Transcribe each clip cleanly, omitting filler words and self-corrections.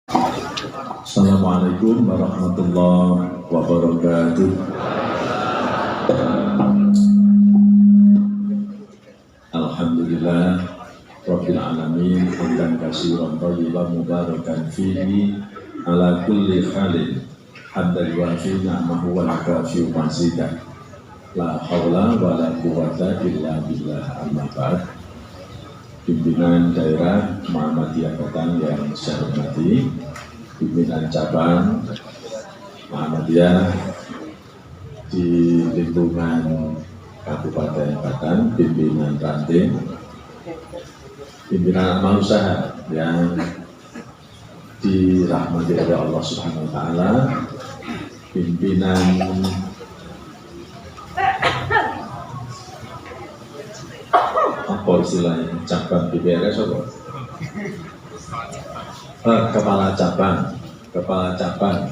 Assalamualaikum warahmatullahi wabarakatuh. Alhamdulillah Rabbil alamin, hamdan katsiran thayyiban mubarakan fihi ala kulli halin, hamdan yuwafi ni'amahu wa yukafi mazidah. La haula wa la quwwata illa billah. Amma ba'd. Pimpinan daerah Muhammadiyah Batang yang saya hormati, pimpinan cabang Muhammadiyah di lingkungan Kabupaten Batang, pimpinan ranting, pimpinan amal usaha yang dirahmati oleh Allah Subhanahu wa Ta'ala, pimpinan apa istilahnya, cabang BPRS apa? Kepala cabang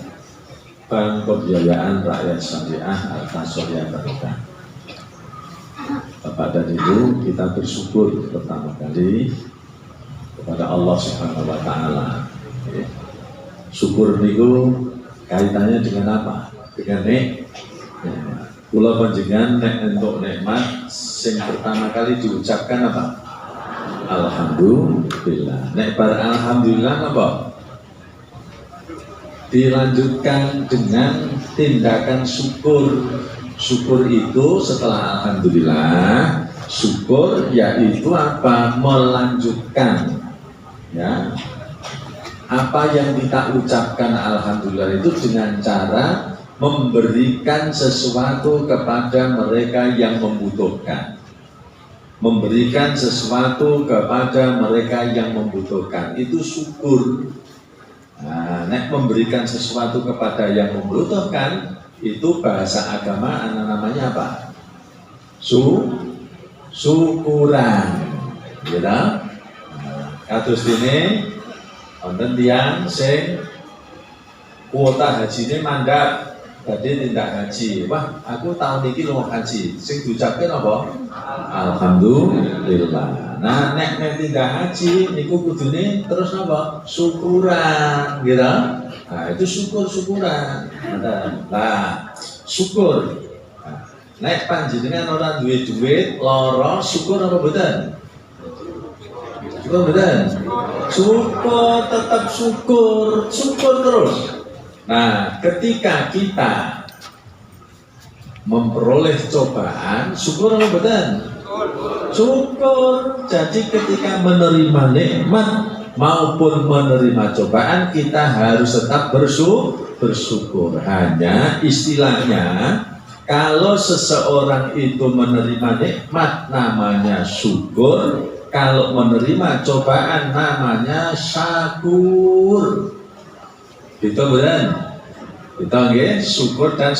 Bank Pembiayaan Rakyat Syariah Al-Tasawiyah Barokah. Bapak dan Ibu, kita bersyukur pertama kali kepada Allah Subhanahu wa Ta'ala. Syukur niku kaitannya dengan apa? Dengan nikmat. Kula panjenengan nek entuk nikmat sing pertama kali diucapkan apa? Alhamdulillah. Nek bar alhamdulillah apa? Dilanjutkan dengan tindakan syukur. Syukur itu setelah alhamdulillah, syukur yaitu apa? Melanjutkan, ya. Apa yang kita ucapkan alhamdulillah itu dengan cara memberikan sesuatu kepada mereka yang membutuhkan. Memberikan sesuatu kepada mereka yang membutuhkan, itu syukur. Nah, nek memberikan sesuatu kepada yang membutuhkan, itu bahasa agama namanya apa? Syukuran, gitu. Kados ini wonten tiyang sing kuota hajine mandap badhe tindak haji. Wah, aku tahun iki lunga haji. Sing diucapke apa? Alhamdulillah. Nah, nek tindak haji niku kudune terus apa? Syukuran, gitu. Nah, itu syukur-syukuran. Nah, syukur. Nah, nek panjenengan ora duwe duit, lara, syukur apa mboten? Syukur mboten? Syukur, tetap syukur, syukur terus. Nah, ketika kita memperoleh cobaan, syukur apa mboten? Syukur. Jadi ketika menerima nikmat maupun menerima cobaan, kita harus tetap bersyukur. Hanya istilahnya, kalau seseorang itu menerima nikmat namanya syukur, kalau menerima cobaan namanya syakur. Gitu benar? Itu nggih, syukur dan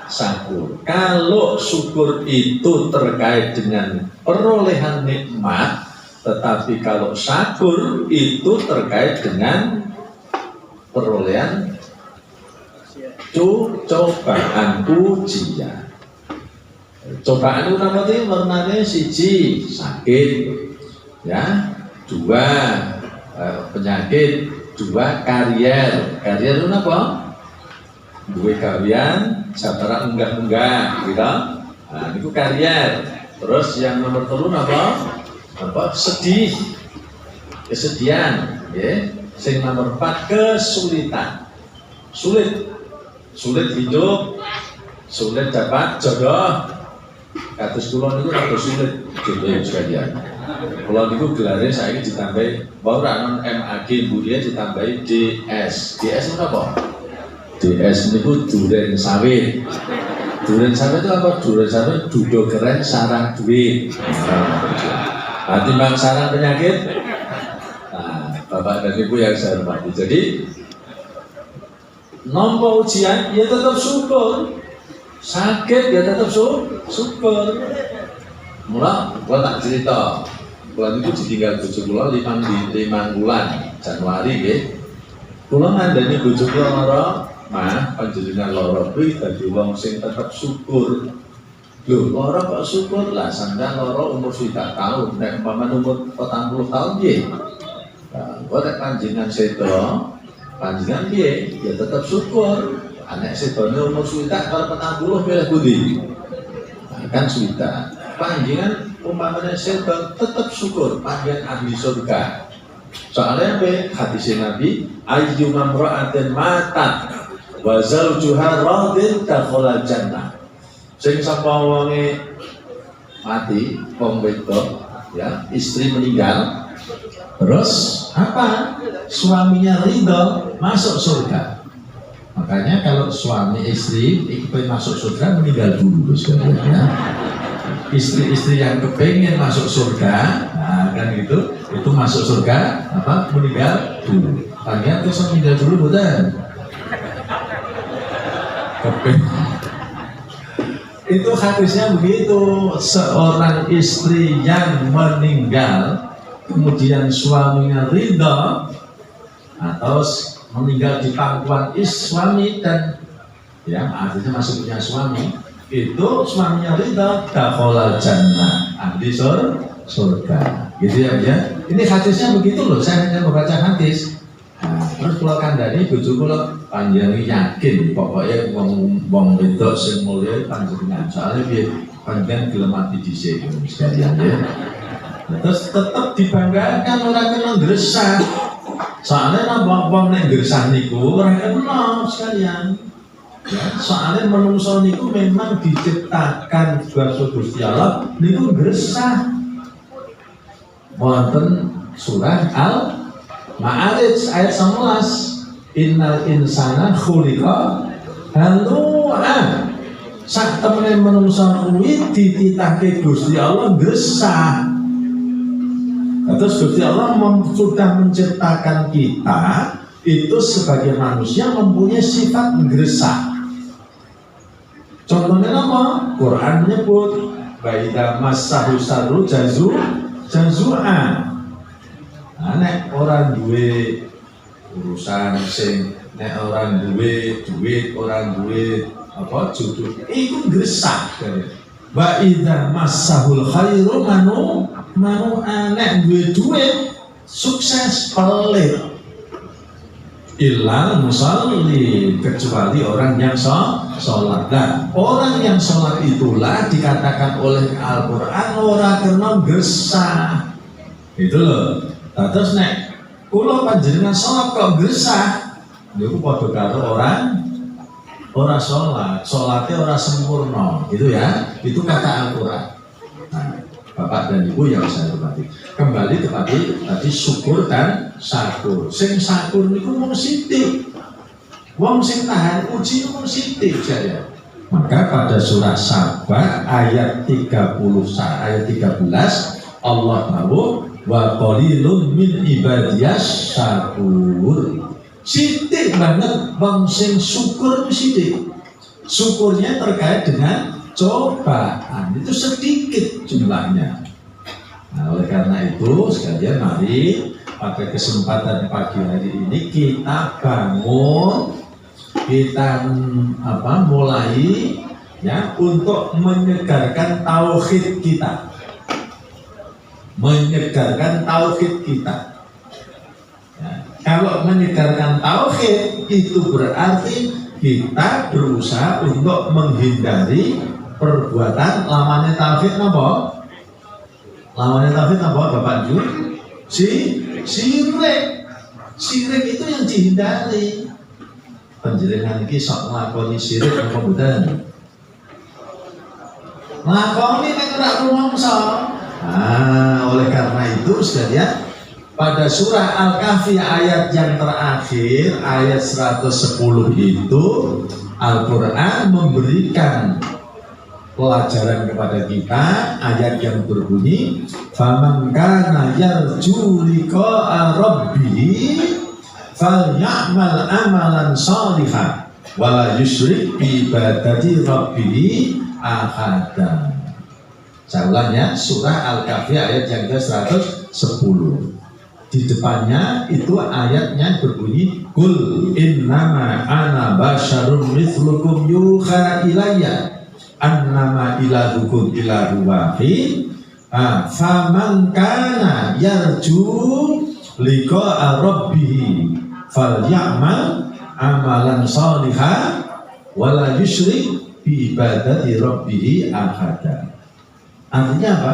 syakur. Kalau syukur itu terkait dengan perolehan nikmat, tetapi kalau syakur itu terkait dengan perolehan cobaan, ujian. Cobaan itu namanya warnanya siji sakit, ya, dua penyakit, dua karier. Karier itu apa? Dua kalian, sabara enggak, gitu. Nah, itu karier. Terus yang nomor 3 apa? Sedih, kesedihan, ya. Sing nomor 4 kesulitan, sulit hidup, sulit dapat jodoh. Kados kula niku rada sulit jodoh sekalian. Kula niku gelare saiki ditambahi ora non MAG mburiya ditambahi DS. DS itu apa? DS niku duren sawit. Duren sawit itu apa? Duren sawit dudo keren sarang duit. Timbang sarang penyakit. Nah, Bapak dan Ibu yang saya hormati. Jadi nampa ujian ya tetap syukur. Sakit ya tetap syukur. Mula gua tak cerita. Kula niku ditinggal bojo kula 5 bulan Januari nggih. Kula ngandani bojo kula lara, "Mah, panjenengan lara kuwi dadi wong sing tetap syukur." Loh, lara kok syukur lah, sampeyan lara umur 3 tahun, nek umpama umur 40 tahun piye? Nah, kok nek panjenengan sedo panjenengan piye? Ya tetap syukur. Anak sedone umur swidak karo 40 milih pundi? Kan swidak. Panjenengan umpamanya sedon tetap syukur panjenengan ahli surga. Soalnya apa? Hadis Nabi, ayyuma imra'atin matat wa zawjuha radin dakhala jannah. Sing sapa wonge mati, wong wedok ya, istri meninggal, terus apa? Suaminya ridho masuk surga. Makanya kalau suami istri ingin masuk surga meninggal dulu sebenarnya. Istri-istri yang kepengen masuk surga, nah kan gitu, itu masuk surga apa? Meninggal dulu. Kalian terus meninggal dulu bukan? Itu hadisnya begitu. Seorang istri yang meninggal kemudian suaminya ridha atau meninggal di pangkuan suami dan ya artinya masih punya suami, itu suaminya ridha dakhala jannah, ahli surga. Gitu ya. Ini hadisnya begitu loh, saya hanya membaca hadis. Nah, terus kalau kandani bojo kula panjenengan yakin pokoknya wong wedok sing mulya panjenengan soalnya piye panjenengan gelem mati dhisik sekalian ya. Terus tetap dibanggakan ora kena gresah. Soalnya wong nek gresah niku ora kena sekalian. Ya, soalnya menungso niku memang diciptakan sebagai Gusti Allah niku gresah. Wonten surah Al-Ma'arij ayat 11. Innal insana khuliqa halu'a. Sak temene menungso kuwi dititahke Gusti Allah gresah. Terus Gusti Allah sudah menciptakan kita itu sebagai manusia mempunyai sifat gresah. Contohnya apa? Quran menyebut baida massahu sarru jazu'an. Nah, nek orang duwe urusan sing nek orang duwe duit, orang duwe apa jodoh itu gresah kan. Wa idza massahul khairu manu anek duit sukses pelit. Illal musalli, kecuali orang yang sholat. Nah, orang yang sholat itulah dikatakan oleh Al-Quran orang kena gresah. Itu loh. Nah, terus nek kula panjenengan sholat kok gresah, niku padha karo orang sholatnya orang sempurna, gitu ya. Itu kata Al-Quran. Nah, Bapak dan Ibu yang saya hormati, kembali kepada tadi syukur dan sakur. Sing sakur niku wong sithik. Wong sing tahan uji wong sithik jaya. Maka pada surah Sabah ayat 30 ayat 13 Allah tahu wa qalilun min ibadiyas sakur. Sithik banget wong sing syukur sithik. Syukurnya terkait dengan cobaan itu sedikit jumlahnya. Nah, oleh karena itu sekalian mari pada kesempatan pagi hari ini kita bangun, kita mulai ya untuk menyegarkan tauhid kita, Ya, kalau menyegarkan tauhid itu berarti kita berusaha untuk menghindari perbuatan lamanya tauhid apa? Lamanya tauhid apa Bapak Ju? Syirik. Syirik itu yang dihindari. Panjenengan iki sok nglakoni syirik apa mboten? Nglakoni nek ora rumangsa. Oleh karena itu sekalian pada surah Al-Kahfi ayat yang terakhir ayat 110 itu Al-Quran memberikan pelajaran kepada kita ayat yang berbunyi faman kana yarju liqa'a rabbih falyamal amalan shalihan wala yusyrik bi ibadati rabbih ahada. Saya ulang ya, surah Al-Kahfi ayat yang ke-110. Di depannya itu ayatnya berbunyi kul innama ana basyarun mithlukum yuha ilayya annama ilahukum ilahu wahid faman kana yarju liqa'a rabbih falyamal amalan shalihan wala yusyrik bi ibadati rabbih ahada. Artinya apa?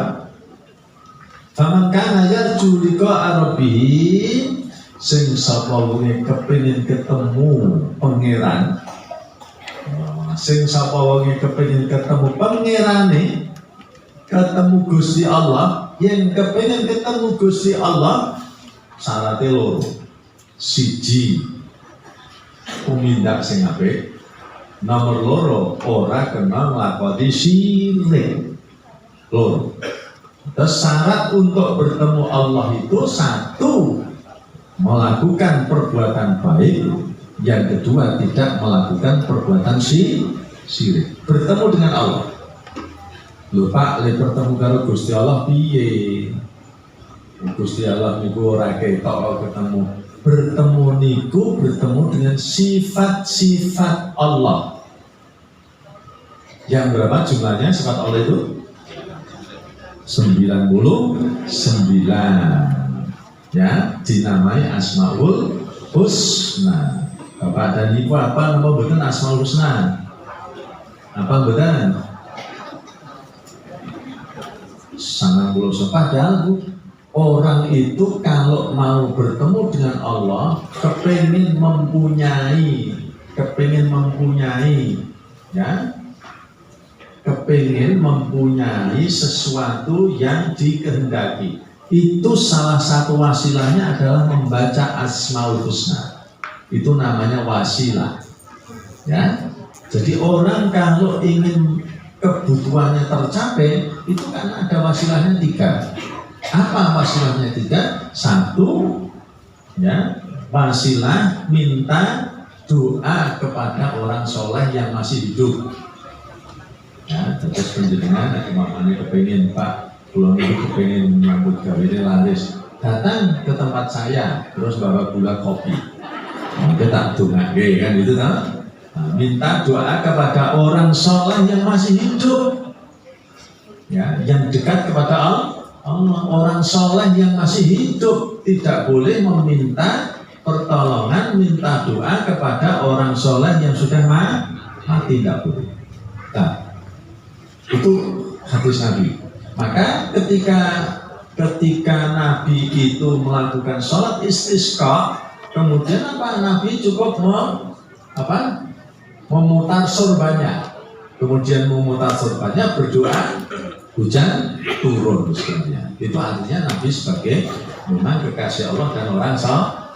Faman kana yarju liqa'a rabbih, sing sapa wonge kepengin ketemu pangeran, sing sapa wonge kepengin ketemu pangerane, ketemu Gusti Allah, yang kepengin ketemu Gusti Allah syaratnya loro. Siji, tumindak sing apik. Nomor loro, ora kena nglakoni syirik. Loro. Terus syarat untuk bertemu Allah itu satu, melakukan perbuatan baik. Yang kedua, tidak melakukan perbuatan syirik. Bertemu dengan Allah. Lho Pak, le bertemu karo Gusti Allah piye? Gusti Allah niku ora ketok ketemu. Bertemu niku bertemu dengan sifat-sifat Allah. Yang berapa jumlahnya sifat Allah itu? 99. Ya, dinamai Asmaul Husna. Bapak dan Ibu apa nama betul Asmaul Husna? Apa betul? Sangat belum padahal orang itu kalau mau bertemu dengan Allah kepingin mempunyai, ya, kepingin mempunyai sesuatu yang dikehendaki. Itu salah satu wasilahnya adalah membaca Asmaul Husna. Itu namanya wasilah. Ya. Jadi orang kalau ingin kebutuhannya tercapai, itu kan ada wasilahnya 3. Apa wasilahnya 3? 1, ya, wasilah minta doa kepada orang soleh yang masih hidup. Ya, terus penjenengan kemampuannya kepingin Pak, pulang itu kepingin menyambut gawe ini laris, datang ke tempat saya, terus bawa gula kopi, mungkin tak dongake kan itu kan? Nah, minta doa kepada orang soleh yang masih hidup, ya, yang dekat kepada Allah. Orang soleh yang masih hidup tidak boleh meminta pertolongan, minta doa kepada orang soleh yang sudah mati, tidak boleh. Nah, itu hadis Nabi. Maka ketika Nabi itu melakukan sholat istisqa, kemudian apa? Nabi cukup memutar surbannya, kemudian memutar surbannya berdoa hujan turun sebenarnya. Itu artinya Nabi sebagai memang kekasih Allah dan orang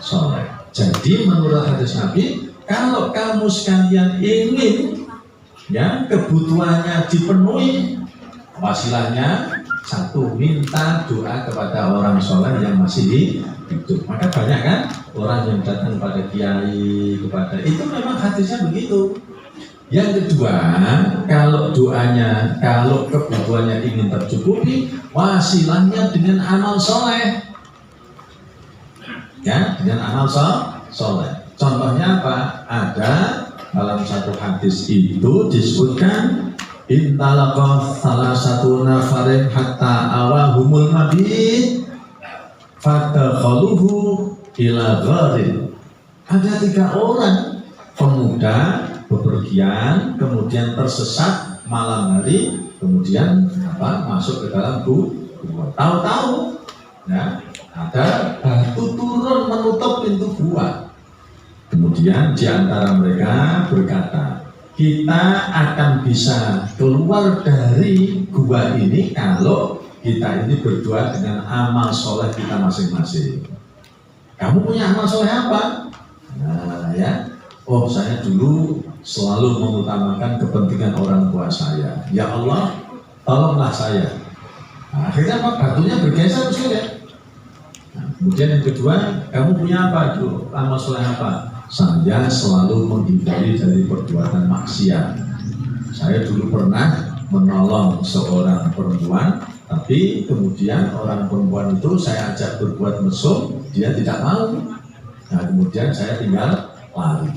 soleh. Jadi menurut hadis Nabi, kalau kamu sekalian ingin, ya, kebutuhannya dipenuhi, wasilahnya 1, minta doa kepada orang soleh yang masih hidup. Maka banyak kan orang yang datang pada kiai, kepada itu memang hadisnya begitu. Yang kedua, kalau doanya, kalau kebutuhannya ingin tercukupi, wasilahnya dengan amal soleh, ya, dengan amal soleh. Contohnya apa? Ada dalam satu hadis itu disebutkan intalaqa salah satu nafarin hatta awahumul mabit fadakhaluhu ila gharin. Ada 3 orang pemuda bepergian, kemudian tersesat malam hari, kemudian masuk ke dalam gua. Tahu-tahu, ya, ada batu turun menutup pintu gua. Kemudian di antara mereka berkata, kita akan bisa keluar dari gua ini kalau kita ini berdoa dengan amal soleh kita masing-masing. Kamu punya amal soleh apa? Nah, ya, oh saya dulu selalu mengutamakan kepentingan orang tua saya. Ya Allah, tolonglah saya. Nah, akhirnya apa? Batunya bergeser sudah. Nah, kemudian yang kedua, kamu punya apa dulu? Amal soleh apa? Saya selalu menghindari dari perbuatan maksiat. Saya dulu pernah menolong seorang perempuan, tapi kemudian orang perempuan itu saya ajak berbuat mesum, dia tidak mau. Nah, kemudian saya tinggal lari.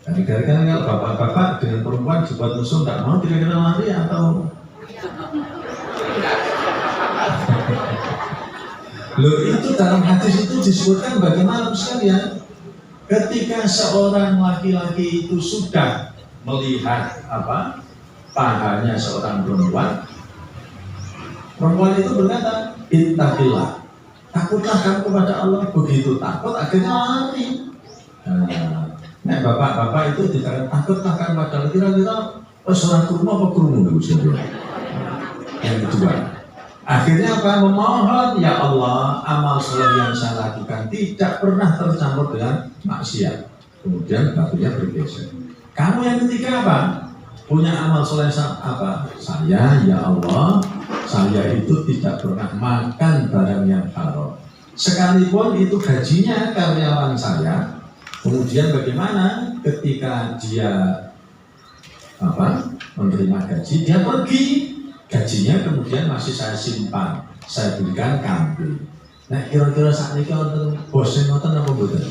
Jadi kira-kira bapak-bapak dengan perempuan dibuat mesum tidak mau, kira-kira lari atau? Loh, itu dalam hadis itu disebutkan bagaimana sekalian? Ketika seorang laki-laki itu sudah melihat pahanya seorang perempuan itu berkata, "Ittaqillah." Takutlah kamu kepada Allah. Begitu takut akhirnya lari. Nah, bapak-bapak itu dikatakan takutlah kamu kepada Allah. Kira-kira seorang kurma apa kurmu? Yang kedua, akhirnya memohon, ya Allah, amal soleh yang saya lakukan tidak pernah tercampur dengan maksiat. Kemudian batunya bergeser. Kamu yang ketiga apa? Punya amal soleh apa? Saya, ya Allah, saya itu tidak pernah makan barang yang haram. Sekalipun itu gajinya karyawan saya. Kemudian bagaimana ketika dia menerima gaji, dia pergi, gajinya kemudian masih saya simpan, saya berikan kambing. Nah, kira-kira saat ini bosnya nonton apa betul?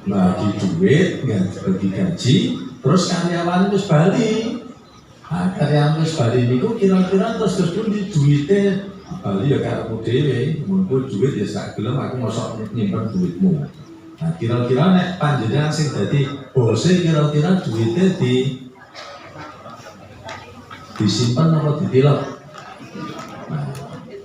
Bagi duit, bagi gaji, terus karyawan itu balik. Nah, karyawan itu balik itu kira-kira terus pun di duitnya balik ya karena dewe, mumpul duit ya sak gelem aku mosok nyimpen duitmu. Nah, kira-kira nek panjenengan sing dadi bose kira-kira duitnya disimpan atau ditilep. Nah,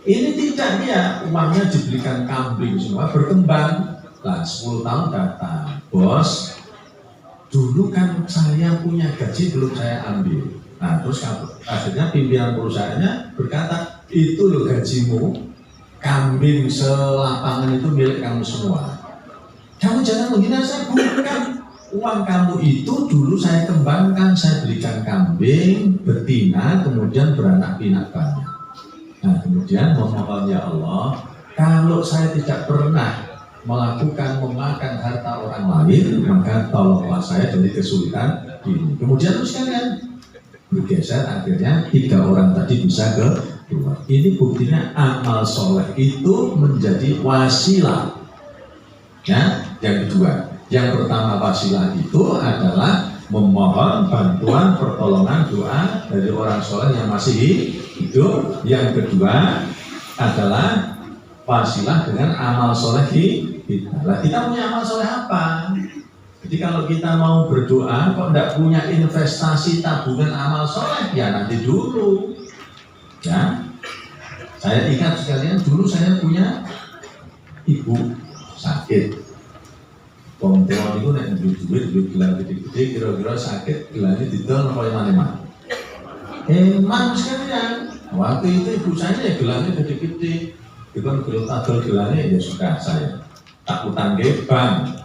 ini tidak dia uangnya diberikan kambing semua berkembang. Lah 10 tahun datang, bos, dulu kan saya punya gaji belum saya ambil. Nah, terus akhirnya pimpinan perusahaannya berkata, itu loh gajimu, kambing selapangan itu milik kamu semua. Kamu jangan menghina saya, bukan. Uang kamu itu dulu saya kembangkan, saya belikan kambing, betina, kemudian beranak pinak banyak. Nah, kemudian memohon, ya Allah, kalau saya tidak pernah memakan harta orang lain, maka tolonglah saya dari kesulitan ini. Kemudian terus kalian bergeser, akhirnya 3 orang tadi bisa keluar. Ini buktinya amal soleh itu menjadi wasilah. Ya, yang kedua, yang pertama wasilah itu adalah memohon bantuan, pertolongan, doa dari orang soleh yang masih hidup. Yang kedua adalah wasilah dengan amal soleh kita. Nah, kita punya amal soleh apa? Jadi kalau kita mau berdoa kok tidak punya investasi tabungan amal soleh, ya nanti dulu. Ya, saya ingat sekalian dulu saya punya ibu sakit. Perempuan itu nek duit gelang gede-gede, kira-kira sakit gelangnya didol apa yang mana? Emang sekalian. Waktu itu ibu saya ya gelangnya gede-gede. Itu kan kalau tadol gelangnya ya sudah saya tak utang ke bank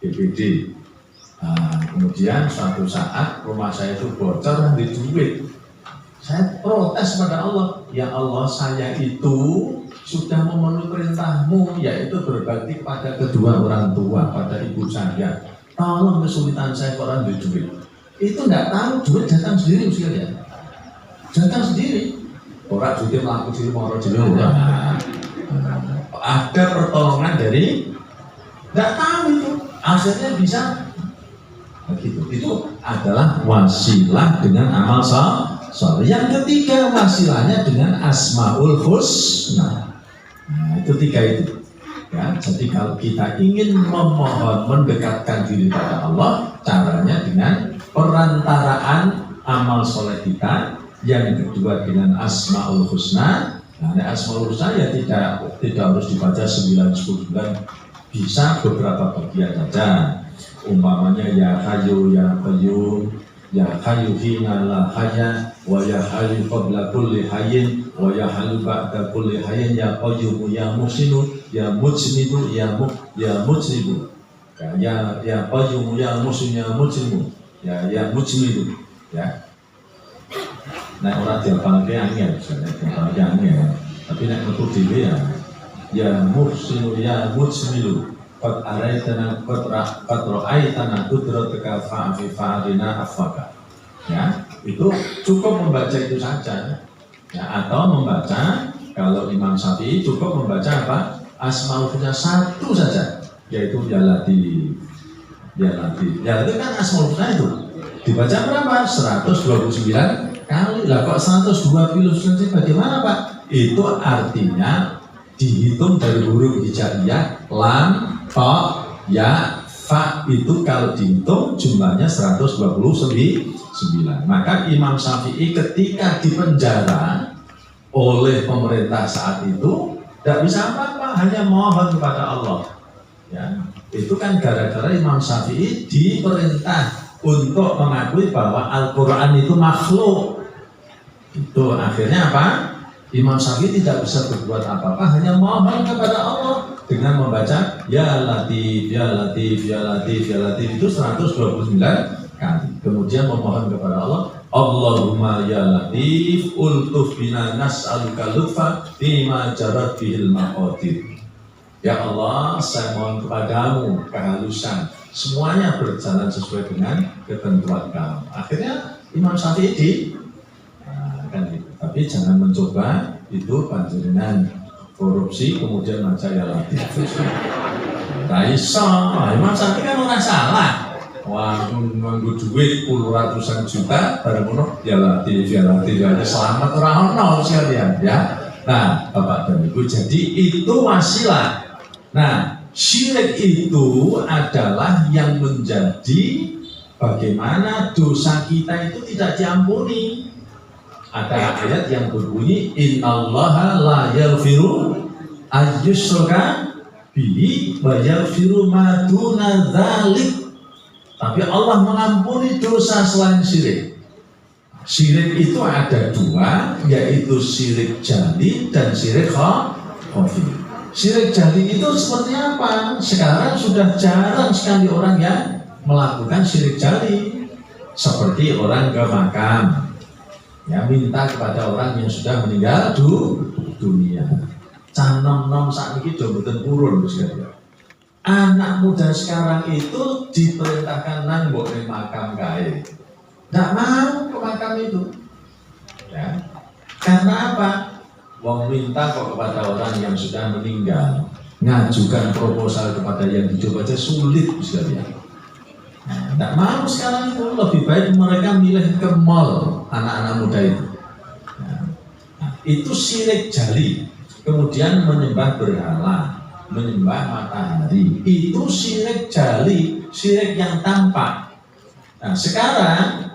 BPD. Nah, kemudian suatu saat rumah saya itu bocor di duit. Saya protes pada Allah, ya Allah, saya itu sudah memenuhi perintahmu, yaitu berbakti kepada kedua orang tua, pada ibu saya. Tolong kesulitan saya orang di duit. Itu tidak tahu duit datang sendiri sekalian. Datang sendiri. Orang duitnya melaku sendiri, mau orang ada pertolongan dari tidak tahu itu, akhirnya bisa begitu. Itu adalah wasilah dengan amal soleh. Yang ketiga wasilahnya dengan asmaul husna. Nah, itu 3 itu. Ya, jadi kalau kita ingin memohon mendekatkan diri pada Allah, caranya dengan perantaraan amal soleh kita. Yang kedua dengan asmaul husna. Nah, asmaul husna ya tidak harus dibaca 9-10 bulan, bisa beberapa bagian saja. Umpamanya ya hayyu ya qayyum, ya hayyu hina la hayya, wa ya hayyu qabla kulli hayyin, wa ya hayyu ba'da kulli hayyin, ya qayyum ya muhsinu, ya mujnibu ya mujnibu, ya qayyum ya muhsinu ya mujnibu, ya mujnibu, ya. Nah, orang diapalke angel, diapalke angel. Tapi nek metu dhewe ya muhsinu ya mujmilu. Qad araitana qad ra'aitana qudratuka fa'fi fa'rina afaka. Ya, itu cukup membaca itu saja. Ya, atau membaca, kalau Imam Syafi'i cukup membaca apa? Asmaul husna 1 saja, yaitu ya Latif. Ya Latif kan asmaul husna itu. Dibaca berapa? 129 kali. Lah kok 129 bagaimana Pak? Itu artinya dihitung dari huruf hijaiyah lam, ta, Ya, fa itu kalau dihitung jumlahnya 129. Maka Imam Syafi'i ketika dipenjara oleh pemerintah saat itu tidak bisa apa-apa, hanya mohon kepada Allah. Ya, itu kan gara-gara Imam Syafi'i diperintah untuk mengakui bahwa Al-Quran itu makhluk. Itu akhirnya apa? Imam Syafi'i tidak bisa berbuat apa-apa, hanya mohon kepada Allah dengan membaca Ya Latif, Ya Latif, Ya Latif, Ya Latif itu 129 kali. Kemudian memohon kepada Allah, Allahumma Ya Latif, ultuf bina nas'aluka lutfa bima jarat bihil maqadir. Ya Allah, saya mohon kepadamu kehalusan, semuanya berjalan sesuai dengan ketentuan kamu. Akhirnya Imam Syafi'i kan gitu. Tapi jangan mencoba itu panjenengan korupsi kemudian baca Ya Latif. Raisa, Imam Syafi'i kan orang salah. Wah, nganggo duit ratusan juta bareng ngono Ya Latif, Ya Latif aja selamat orang ono sekalian ya. Nah, Bapak dan Ibu, jadi itu wasilah. Nah, syirik itu adalah yang menjadi bagaimana dosa kita itu tidak diampuni. Ada ayat yang berbunyi innallaha la yaghfiru ayyushraka bihi wa yaghfiru ma duna dzalik. Tapi Allah mengampuni dosa selain syirik. Syirik itu ada dua, yaitu syirik jali dan syirik khafi. Syirik jali itu seperti apa? Sekarang sudah jarang sekali orang yang melakukan syirik jali. Seperti orang ke makam, ya minta kepada orang yang sudah meninggal dunia. Canom-nom saat ini sudah betul purun sekali. Anak muda sekarang itu diperintahkan nang mbok ning makam kae. Nggak mau ke makam itu. Ya. Karena apa? Wong minta kok kepada orang yang sudah meninggal, ngajukan proposal kepada yang hidup aja sulit sekali. Nah, tidak mau sekarang itu, lebih baik mereka milih ke mall anak-anak muda itu. Nah, itu syirik jali. Kemudian menyembah berhala, menyembah matahari, itu syirik jali, syirik yang tampak. Nah, sekarang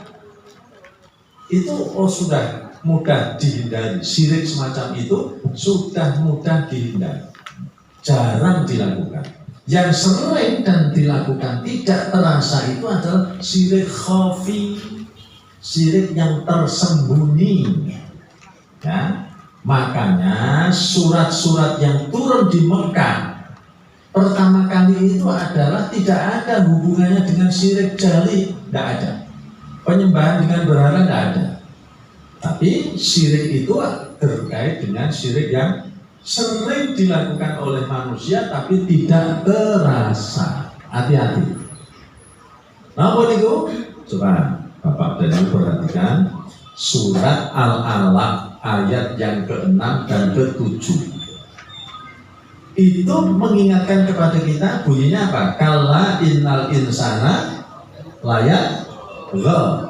itu sudah mudah dihindari. Syirik semacam itu sudah mudah dihindari, jarang dilakukan. Yang sering dan dilakukan tidak terasa itu adalah syirik khafi, syirik yang tersembunyi. Ya, makanya surat-surat yang turun di Mekah pertama kali itu adalah tidak ada hubungannya dengan syirik jali, tidak ada. Penyembahan dengan berhala tidak ada. Tapi syirik itu terkait dengan syirik yang sering dilakukan oleh manusia tapi tidak terasa. Hati-hati. Nah, itu coba Bapak dan Ibu perhatikan surat Al-Alaq ayat yang ke-6 dan ke-7. Itu mengingatkan kepada kita bunyinya apa? Kalla innal insana layak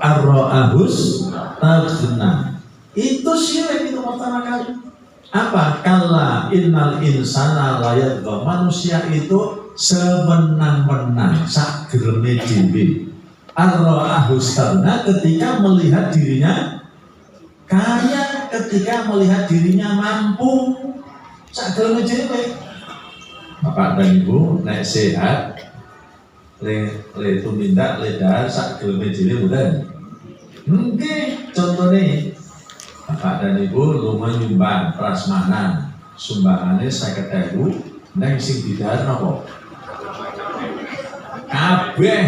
arro'ahus taghna. Itu syirik itu pertama kali. Apa? Kalla innal insana layat. Manusia itu semenang-menang sak gereme dhewe. Arro'ahus taghna ketika melihat dirinya kaya, ketika melihat dirinya mampu sak gereme dhewe. Bapak dan Ibu nek sehat le tumindak le dahar sak geleme dhewe mboten. Nggih, contone Bapak dan Ibu lunga nyumbang prasmanan, sumbangane 50.000 neng sing didahar napa? Kabeh.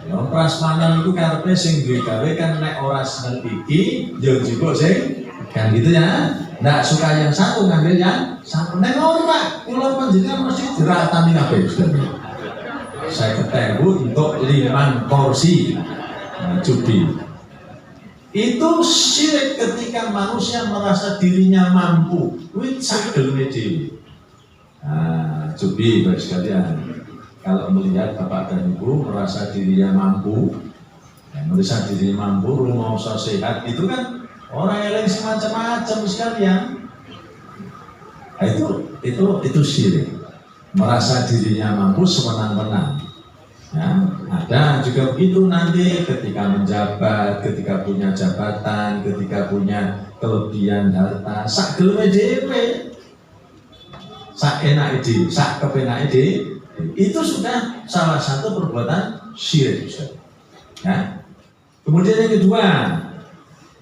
Ya prasmanan itu karepe sing duwe gawe kan nek ora seneng iki, ya njupuk sing kan gitu ya. Ndak suka yang satu ngambil yang satu. Nek ora, kula panjenengan mesti diratani kabeh. 50.000 untuk 5 porsi judi. Itu syirik ketika manusia merasa dirinya mampu. Kuwi sagelme dhewe. Nah, judi Bapak sekalian. Kalau melihat Bapak dan Ibu merasa dirinya mampu, merasa dirinya mampu, rumah usaha sehat, itu kan orang yang semacam-macam sekalian. Nah, itu syirik. merasa dirinya mampu sewenang-wenang. Ya, ada juga begitu nanti ketika menjabat, ketika punya jabatan, ketika punya kelebihan harta, sak geleme dhewe, sak enake dhewe, sak kepenake dhewe, itu sudah salah satu perbuatan syirik. Ya. Kemudian yang kedua,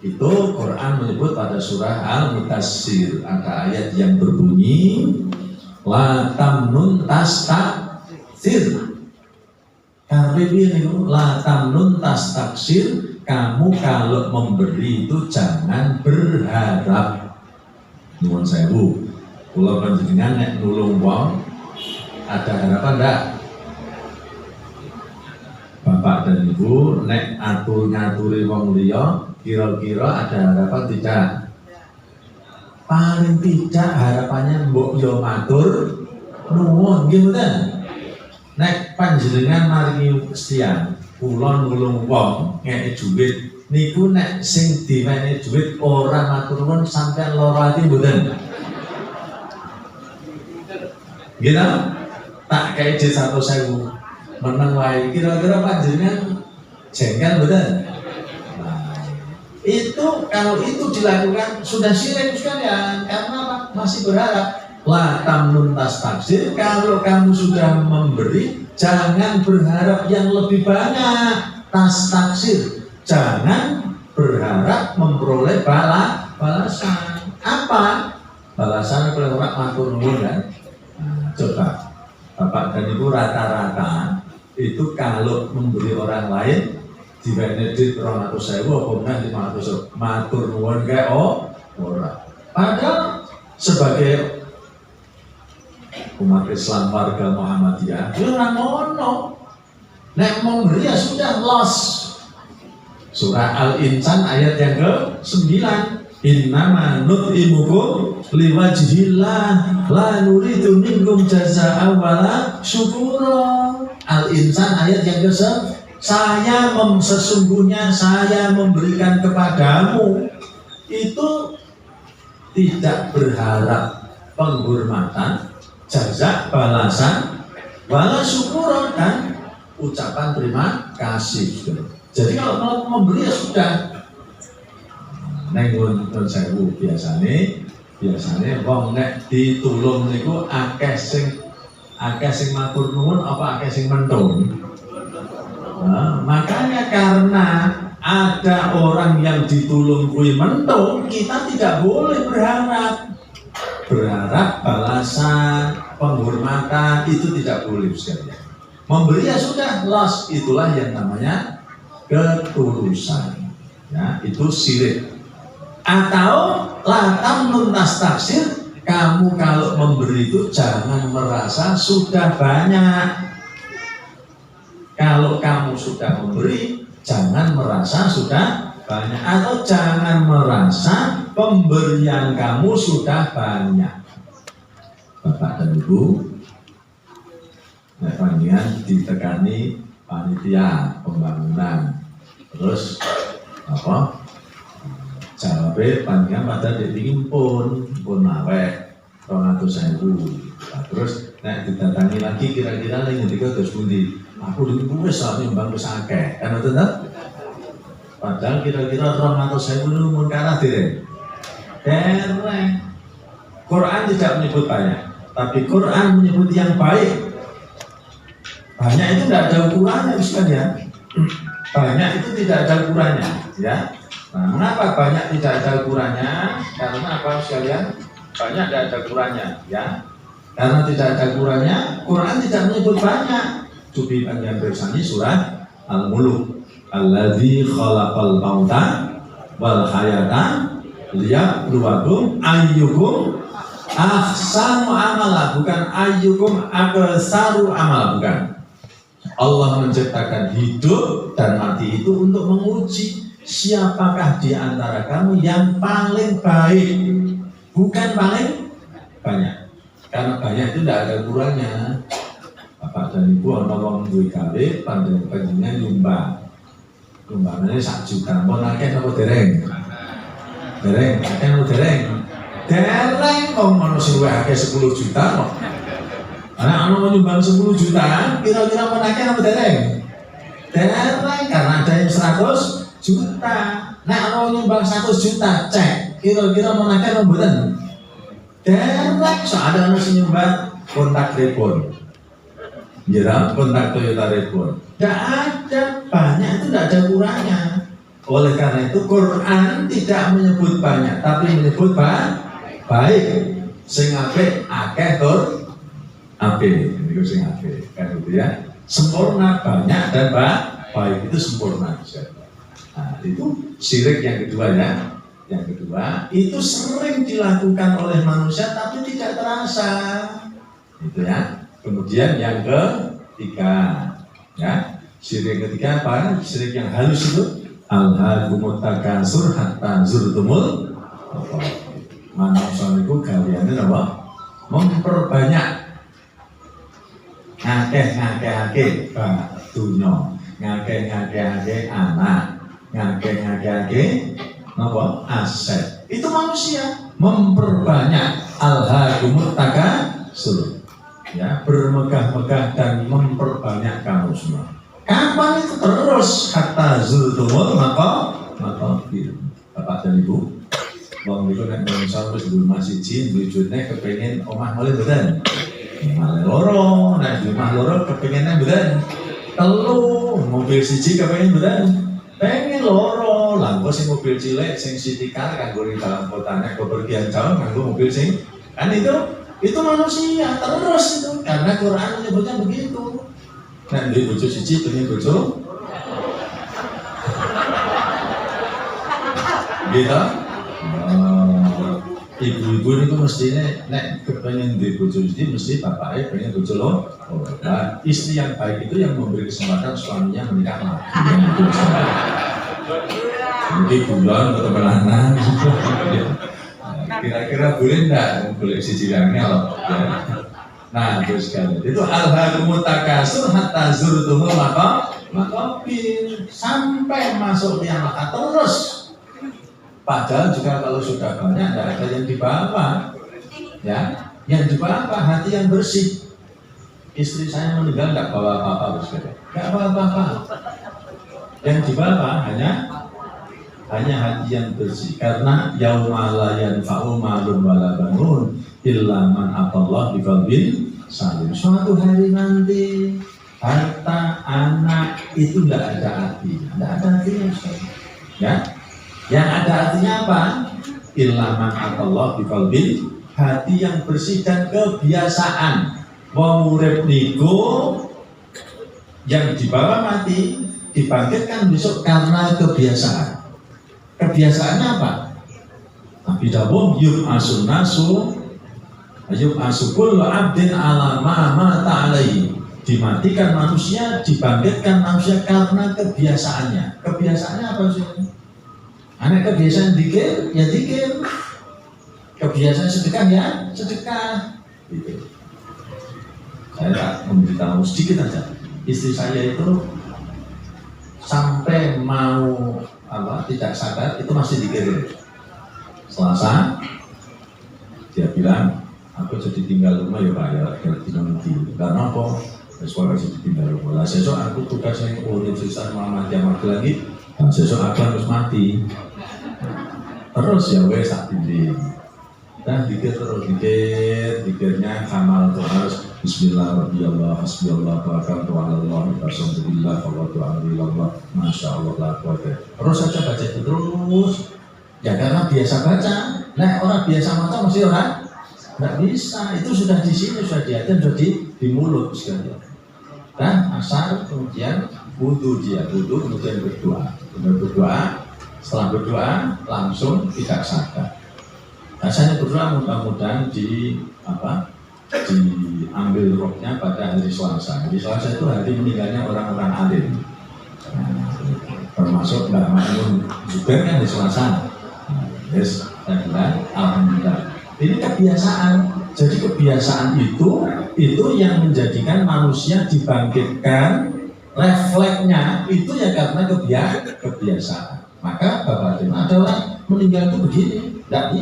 itu Quran menyebut pada surah Al-Mudaththir ada ayat yang berbunyi la tamnun tastakthir. Karena ini la tamnun tastaksir, kamu kalau memberi itu jangan berharap. Nuwun sewu, kula panjenengan nek nulung wong ada harapan enggak? Bapak dan Ibu nek atur-ngaturi wong liya kira-kira ada harapan tidak? Paling tidak harapannya mbok yo matur nuwun nggih mboten? Nek panjenengan maringi siang, kula nulung wong ngeke dhuwit niku nek sing diwenehi dhuwit ora matur nuwun sampeyan lara ati mboten? Nggih ta? Tak kei dhuwit 100.000 meneng wae kira-kira panjenengan jengkel mboten? Nah, itu kalau itu dilakukan sudah syirik sekalian karena apa? Masih berharap. La tamnun tastaksir, kalau kamu sudah memberi jangan berharap yang lebih banyak. Tastaksir, jangan berharap memperoleh balasan. Apa? Balasan kalau orang matur nuwun kan? Nah, coba Bapak dan Ibu rata-rata itu kalau memberi orang lain diwenehi duit 200.000 apa meneh 500.000 matur nuwun kae ora. Padahal sebagai umat Islam warga Muhammadiyah itu ora ngono. Nek memberi ya sudah los. Surah Al-Insan ayat yang ke-9. Innama nut'imukum liwajhillah la nuridu minkum jazaa'an wala syukura. Al-Insan ayat yang ke-9. Sesungguhnya saya memberikan kepadamu itu tidak berharap penghormatan, jaza, balasan, wala syukur dan ucapan terima kasih. Jadi kalau mau memberi ya sudah. Nengun sewu biasane wong nek ditulung niku akeh sing matur nuwun apa akeh sing mentun. Nah, makanya karena ada orang yang ditulung kuwi mentun, kita tidak boleh berharap balasan, penghormatan itu tidak boleh sekalian. Memberi ya sudah los, itulah yang namanya ketulusan. Ya, itu syirik. Atau la tamnun tastaksir, kamu kalau memberi itu jangan merasa sudah banyak. Kalau kamu sudah memberi, jangan merasa sudah banyak, atau jangan merasa pemberian kamu sudah banyak. Bapak dan Ibu, panjenengan ditekani panitia pembangunan, terus apa? Jawabnya panjenengan pada diingin pun awek 200.000. Nah, terus nek didatangi lagi kira-kira ning ngendika terus pundi? Aku dulu wis nyumbang wis akeh, kan betul ta? Padahal kira-kira 200.000 itu mun kalah dereng. Dereng. Quran tidak menyebut banyak, tapi Quran menyebut yang baik. Banyak itu tidak ada ukurannya, sekalian. Banyak itu tidak ada ukurannya, ya. Nah, mengapa banyak tidak ada ukurannya? Karena apa sekalian? Banyak tidak ada ukurannya, ya. Karena tidak ada ukurannya, Quran tidak menyebut banyak. Cobi panjang bersani surah Al-Muluk. Alladzi khalaqal mauta wal hayata liyabluwakum ayyukum ahsanu amala, bukan ayyukum aksaru amala, bukan. Allah menciptakan hidup dan mati itu untuk menguji siapakah di antara kamu yang paling baik, bukan paling banyak. Karena banyak itu tidak ada ukurannya. Bapak dan Ibu ana wong duwe gawe panjenengan nyumbang. Nyumbangane 1 juta. Mun akeh apa dereng? Dereng, akeh apa dereng? Dereng kok ono sing akeh 10 juta kok. Anak anu nyumbang 10 juta, kira-kira menakeh apa dereng? Dereng, karena ada yang 100 juta. Nah anu nyumbang 100 juta, cek kira-kira menakeh apa mboten? Dereng, soalnya anu nyumbang kontak telepon. Ya, kontak Toyota Reborn. Tidak ada, banyak itu tidak ada kurangnya. Oleh karena itu Quran tidak menyebut banyak, tapi menyebut baik. Sing apik akeh tur apik. Niku sing apik. Kan gitu ya. Sempurna banyak dan baik itu sempurna. Nah, itu syirik yang kedua ya. Yang kedua, itu sering dilakukan oleh manusia tapi tidak terasa. Itu ya. Kemudian yang ketiga, ya, syirik ketiga apa? Syirik yang halus itu al-haakumut takatsur hatta zurtumul maqabir. Manusia itu kalian apa? Memperbanyak ngakeh-ngakehake dunya, ngakeh-ngakehake anak, ngakeh-ngakehake apa? Aset. Itu manusia memperbanyak al-haakumut takatsur. Ya, bermegah-megah dan memperbanyak kamu semua. Kapan itu terus kata zultumul maqabir. Bapak dan Ibu, wong niku nek menungso wis duwe omah siji, wujudne kepengin omah malih mboten. Malih loro, nek omah loro kepengine mboten. Telu, mobil siji kepengin mboten. Pengen loro, lha kok sing mobil cilik sing sitikal kanggo ning dalam kotane bepergian jauh kanggo mobil sing kan itu manusia terus itu karena Quran menyebutnya begitu. Nah di bojo siji pengen bojo gitu. Ibu-ibu itu mestinya nek kepengen di bojo siji mesti bapaknya pengen bojo lo. Nah, istri yang baik itu yang memberi kesempatan suaminya menikah lagi. Mungkin bulan atau belanan. Kira-kira boleh enggak boleh siji langnya loh ya. Nah terus sekali itu al-haakumut takatsur hatta zurtumul maqabir sampai masuk kiamat terus. Padahal juga kalau sudah banyak tidak ada yang dibawa ya, yang dibawa apa? Hati yang bersih. Istri saya meninggal tidak bawa apa-apa bersekali, tidak bawa apa-apa. Yang dibawa hanya hati yang bersih karena yauma la yanfa'u malun wala banun illa man atallah biqalbin salim. Suatu hari nanti harta anak itu tidak ada artinya, tidak ada artinya ya. Yang ada artinya apa? Illa man atallah biqalbin, hati yang bersih dan kebiasaan. Wong urip niku yang dibawa mati dibangkitkan besok karena kebiasaan. Kebiasaannya apa? Nabi dawuh yub asun nasu yub asukul abdin ala mata alaihi. Dimatikan manusia, dibangkitkan manusia karena kebiasaannya. Kebiasaannya apa sih? Anak kebiasaan dikir, ya dikir. Kebiasaan sedekah ya sedekah. Gitu. Saya tak memberitahu sedikit aja. Istri saya itu sampai mau tidak sadar itu masih dikirim. Selasa dia bilang aku jadi tinggal rumah ya Pak ya nanti karena apa? Sekolah jadi tinggal rumah. Lah sesuk aku tugasnya Universitas Muhammadiyah lagi. Dan sesuk aku harus mati. Terus ya wes tak pilih. Dan dikir terus dikirnya kamal itu harus Bismillahirrahmanirrahim Hasbiyallah tawakkaltu 'alallah Alhamdulillah fawwadu amrillah masyaallah la quwwata. Terus saja baca itu terus. Ya karena biasa baca. Nah orang biasa baca mesti orang nggak bisa. Itu sudah di sini sudah diatur sudah di mulut sekalian. Dan asal kemudian wudu kemudian berdoa. Setelah berdoa langsung tidak sadar. Rasanya berdoa mudah-mudahan diambil rohnya pada hari Selasa. Hari Selasa itu hari meninggalnya orang-orang alim. Termasuk Mbak Ma'mun juga kan di Selasa. Yes, saya bilang alhamdulillah. Ini kebiasaan. Jadi kebiasaan itu yang menjadikan manusia dibangkitkan refleksnya itu ya karena kebiasaan. Maka Bapak Tim ada orang meninggal itu begini, tidak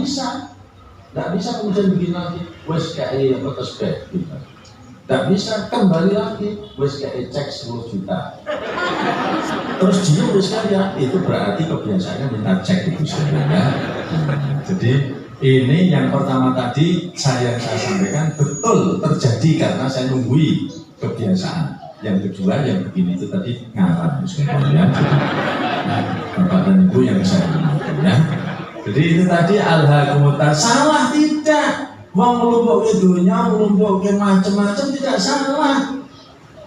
bisa kemudian begini lagi, wes kayak apa terus gitu. Tidak bisa, kembali lagi, wes kayak cek 10 juta. Terus dia udah sekalian, itu berarti kebiasaannya minta cek itu sebenarnya. Jadi ini yang pertama tadi saya sampaikan betul terjadi karena saya nunggui kebiasaan. Yang kedua yang begini itu tadi ngarang sebenarnya. Bapak dan Ibu yang saya ingatkan ya. Jadi itu tadi al-hakumut salah tidak. Wong ngelumpuk ke dunia, ngelumpuk ke macam-macam tidak salah.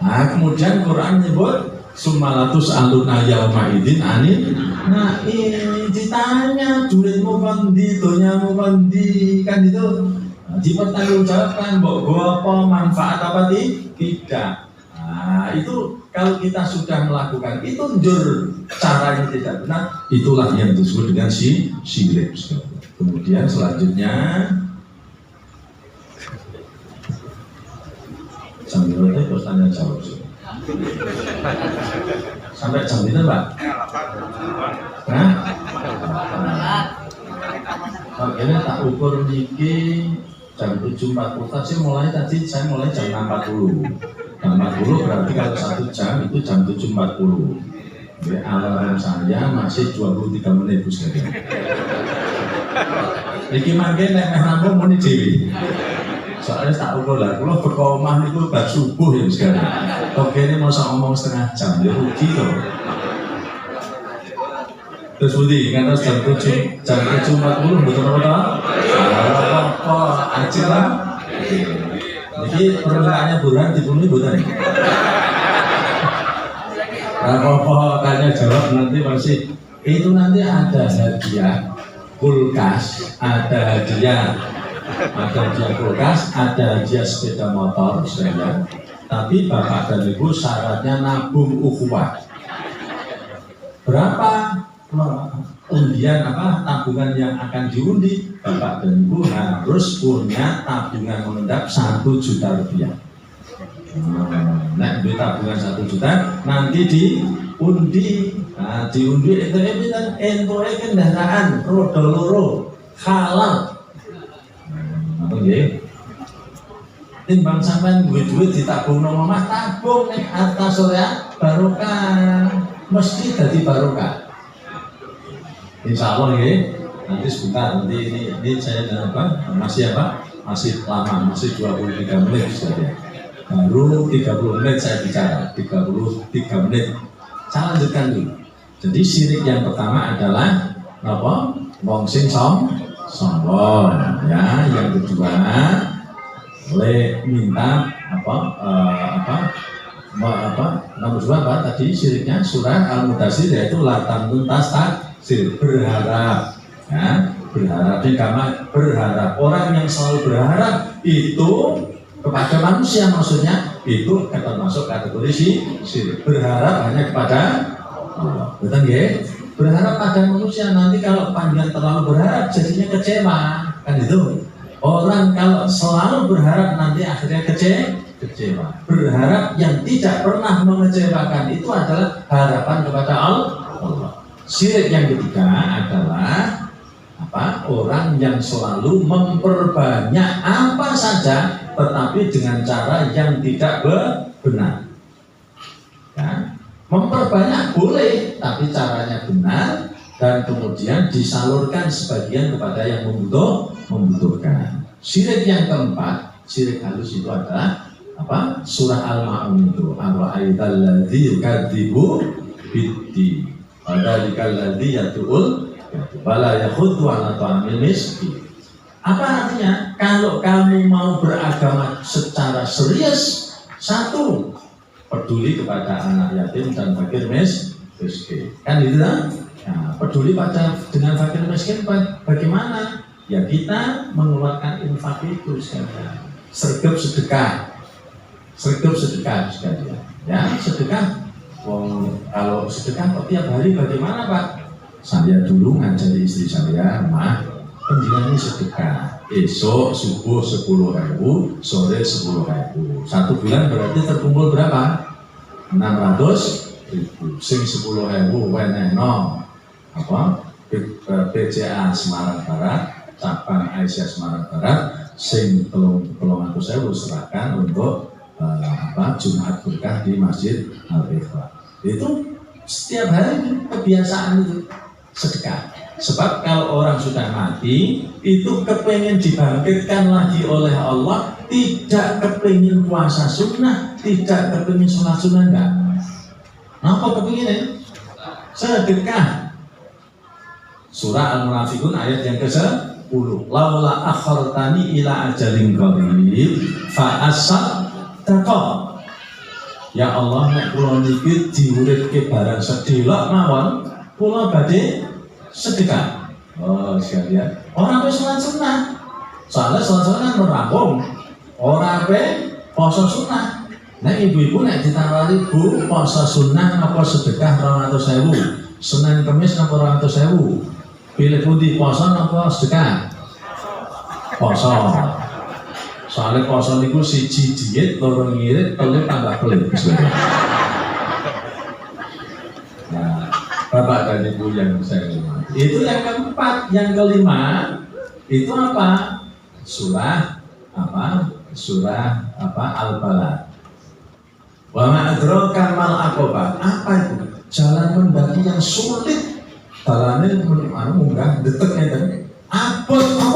Nah kemudian Quran menyebut sumalatus aluna yauma idzin anil. Nah ini ditanya duitmu kondi, donyamu kondi, kan itu dipertanggungjawabkan. Mbok gua apa manfaat apa tidak. Nah itu kalau kita sudah melakukan itu njur caranya tidak benar, itulah yang disebut dengan syirik. Kemudian selanjutnya sambil itu terus tanya jawab sampai jam itu Pak? Nah, akhirnya tak ukur niki jam 7.40 tadi saya mulai jam 6.40. Jam 40 berarti kalau 1 jam itu jam 7.40. Jadi alarm saya masih 23 menit Bu sekalian. Niki mangke nek meh rampung muni dhewe. Soalnya tak ukur lah, kalau berkomah itu bar subuh ya sekarang. Oke ini masa ngomong setengah jam, ya rugi loh. Terus Budi, karena jam 7.40 betul-betul apa aja lah. Jadi permintaannya Burhan dipenuhi bukan? Apa tanya jawab nanti masih itu nanti ada hadiah kulkas, ada hadiah kulkas, ada hadiah sepeda motor saya. Tapi Bapak dan Ibu syaratnya nabung ukhuwah. Berapa undian tabungan yang akan diundi? Bapak dan Ibu harus punya tabungan mengendap 1 juta rupiah. Nah, duit tabungan 1 juta nanti diundi. Nah, diundi itu entoe kendaraan roda loro halal. Timbang sampean duit ditabung nang omah, tabung ning atas surya barokah, mesti dadi barokah. Insya Allah ya, nanti sebentar, nanti ini saya dan masih lama, masih 23 menit saja. Baru 30 menit saya bicara, 33 menit. Saya lanjutkan dulu. Jadi syirik yang pertama adalah apa? Wong sing sombong, ya. Yang kedua, minta nomor 2 tadi syiriknya surah Al-Mudaththir yaitu latan tuntas taksir, berharap, ya, berharap orang yang selalu berharap itu kepada manusia maksudnya itu termasuk kategori syirik. Berharap hanya kepada Allah, betul ya? Berharap pada manusia, nanti kalau panjang terlalu berharap jadinya kecewa, kan itu. Orang kalau selalu berharap nanti akhirnya kecewa. Berharap yang tidak pernah mengecewakan itu adalah harapan kepada Allah. Syirik yang ketiga adalah orang yang selalu memperbanyak apa saja tetapi dengan cara yang tidak benar. Ya. Memperbanyak boleh tapi caranya benar dan kemudian disalurkan sebagian kepada yang membutuhkan. Syirik yang keempat, syirik halus itu adalah surah Al-Ma'un itu ar-ra'aital ladzi yukadzibu bid-din wa dzalikal ladzi yad'ul wala yakhuddu 'ala ta'amil miskin. Apa artinya? Kalau kamu mau beragama secara serius, satu, peduli kepada anak yatim dan fakir miskin. Kan itu kan? Nah, peduli dengan fakir miskin bagaimana? Ya kita mengeluarkan infak itu sekalian. Sergap sedekah sekalian. Ya sedekah. Kalau sedekah kok tiap hari bagaimana Pak? Saya dulu ngajari istri saya, penjelasannya sedekah. Esok subuh 10.000, sore 10.000. 1 bulan berarti terkumpul berapa? 600.000. Sing 10.000 wenehno PCA Semarang Barat, cabang Aisyah Semarang Barat, sing 30.000 serahkan untuk Jumat berkah di Masjid Al-Ikhlas. Itu setiap hari kebiasaan itu sedekah. Sebab kalau orang sudah mati itu kepengen dibangkitkan lagi oleh Allah, tidak kepengen puasa sunnah, tidak kepengen sholat sunnah, enggak. Apa kepengen? Sedekah. Surah Al-Munafiqun ayat yang ke-10. Laula akhartani ila ajalin qarib fa asaddaq. Ya Allah, nek kula niki diuripke barang sedelok mawon, kula badhe sedekah. Oh, sekalian. Ora pe salat sunah. Soalnya salat sunah kan rampung. Ora pe poso sunah. Nek ibu-ibu nek ditawari, Bu, poso sunah apa sedekah 200.000? Senin Kamis napa 200.000? Pilih pundi, poso napa sedekah? Poso. Soalnya poso niku siji diet, loro ngirit, telu tambah pelit. Nah, Bapak dan Ibu yang saya hormati. Itu yang keempat, yang kelima itu apa? Surah Al-Balad. Wa ma adraka mal aqabah. Apa itu? Jalan mendaki yang sulit. Dalane munggah detek ngeten. Apa itu?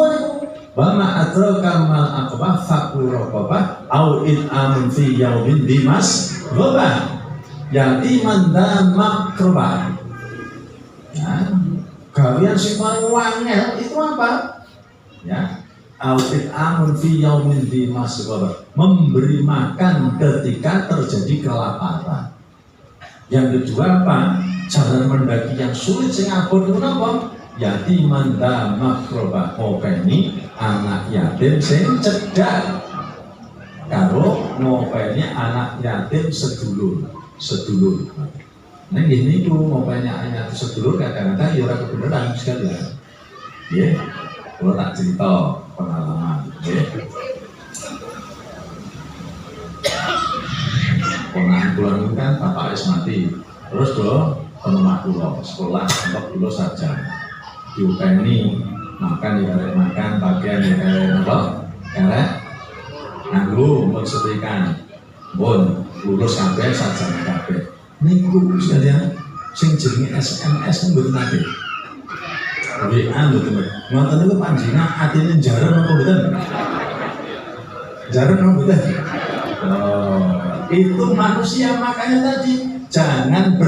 Wa ma adraka mal aqabah faqul raqabah au in amun fi yaumin dimas ghobah. Yatiman dan makrobah. Ya, gawian sing paling wangel itu apa? Ya, audit amun fi yaumin di masghaba, memberi makan ketika terjadi kelaparan. Yang kedua apa? Jalan mendaki yang sulit sing abot itu apa? Yatiman dan makrobah. Ngopeni anak yatim sing cedhak. Karo ngopeni anak yatim sedulur. Nah ini tuh mau banyak sedulur kadang-kadang ya orang kebenaran sekalian. Ya, kalau tak cerita pengalaman. Ya, ponakan pulang itu kan bapak es mati. Terus do penemah pulau sekolah tempat pulau saja. Diupeni makan ya makan, bagian ya apa? Karek nganggo untuk setrikaan. Bon lulus sampai sarjana kabeh. Niku sekalian sing jenenge SMS mboten nate. WA mboten. Ngoten niku panjenengan atine jarang apa mboten? Jarang apa mboten? Oh, itu manusia makanya tadi jangan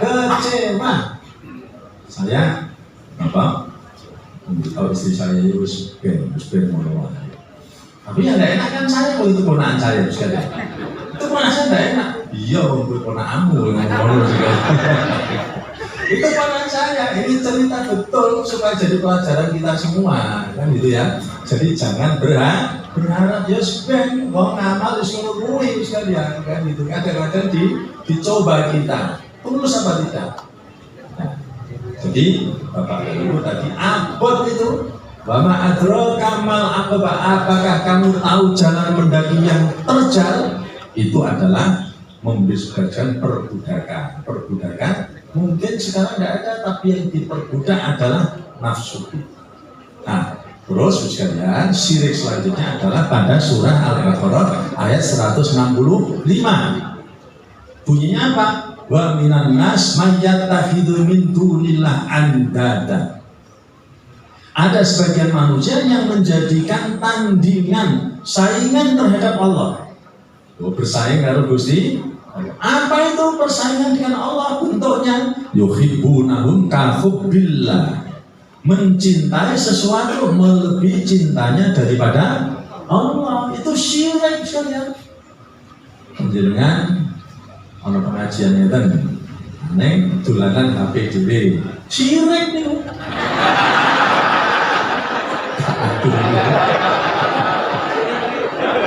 kecewa. Saya apa? Kalau istri saya itu ben ngono. Tapi yang tidak enak kan saya, kalau itu ponakan saya sekalian. Itu ponakan saya tidak enak. Iya, untuk ponakanmu itu ponakan saya. Ini cerita betul supaya jadi pelajaran kita semua, kan gitu ya. Jadi jangan berharap ya sebenarnya mau ngamal disuruh kuwi sekalian, kan gitu. Kadang-kadang dicoba kita, tulus apa tidak. Nah, jadi Bapak dan Ibu tadi abot itu. Wama adraka mal aqabah, apakah kamu tahu jalan mendaki yang terjal? Itu adalah memberi sebagian perbudakan. Perbudakan mungkin sekarang tidak ada, tapi yang diperbudak adalah nafsu. Nah, terus sekalian syirik selanjutnya adalah pada surah Al-Baqarah ayat 165. Bunyinya apa? Wa minan nas may yattakhidhu min dunillah andada. Ada sebagian manusia yang menjadikan tandingan, saingan terhadap Allah. Bersaing karo Gusti. Apa itu persaingan dengan Allah? Bentuknya yuhibbunahum kahubbillah. Mencintai sesuatu melebihi cintanya daripada Allah. Itu syirik sekalian. Panjenengan ana pengajian ngeten. Neng dolanan HP dhewe. Syirik niku.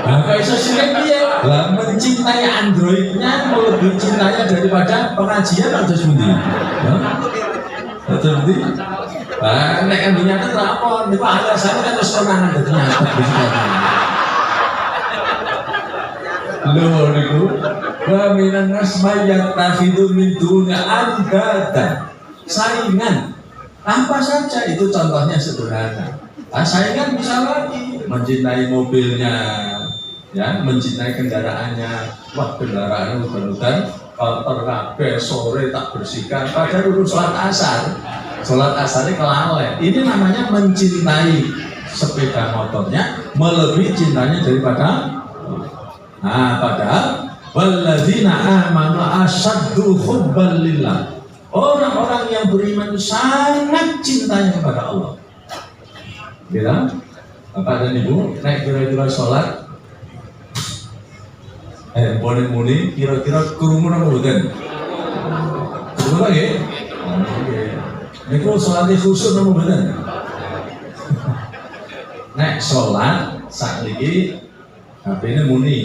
Nah, iso syirik piye? Lah mencintai Androidnya lebih cintanya daripada pengajian atau sepundi? Betul betul. Nah, nek kan nyata lapor, niku alasannya kan wis konangan dadi nyata. Lho niku wa minan nas may yattakhidhu min dunya andada. Saingan. Apa saja itu contohnya sederhana. Saingan bisa lagi mencintai mobilnya, ya, mencintai kendaraannya. Wah, kendaraannya udan-udan kotor kabeh, sore tak bersihkan, padahal urus sholat asar ini kelalaian. Ini namanya mencintai sepeda motornya melebihi cintanya daripada. Nah, padahal walladzina amanu asyaddu hubban lillah. Orang-orang yang beriman itu sangat cintanya kepada Allah. Bila Bapak dan Ibu naik kira-kira sholat, boleh muni kira-kira kerumun apa bukan? Kerumun lagi? Ini kok sholatnya khusus apa bukan? Naik sholat saat ini HP ini muni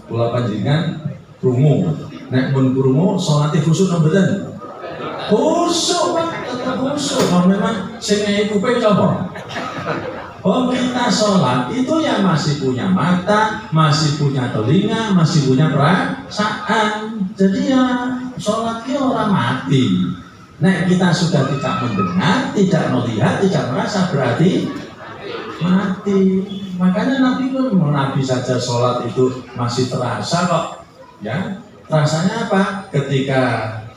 kula panjenengan krungu. Nek mun krungu salate khusuk nang mboten? Khusuk Pak, tetep khusuk. Memang sing ngei kuping sapa? Pemerintah sholat itu yang masih punya mata, masih punya telinga, masih punya perasaan. Jadi ya sholatnya orang mati. Nek kita sudah tidak mendengar, tidak melihat, tidak merasa, berarti mati. Makanya Nabi saja sholat itu masih terasa kok, ya. Rasanya apa? Ketika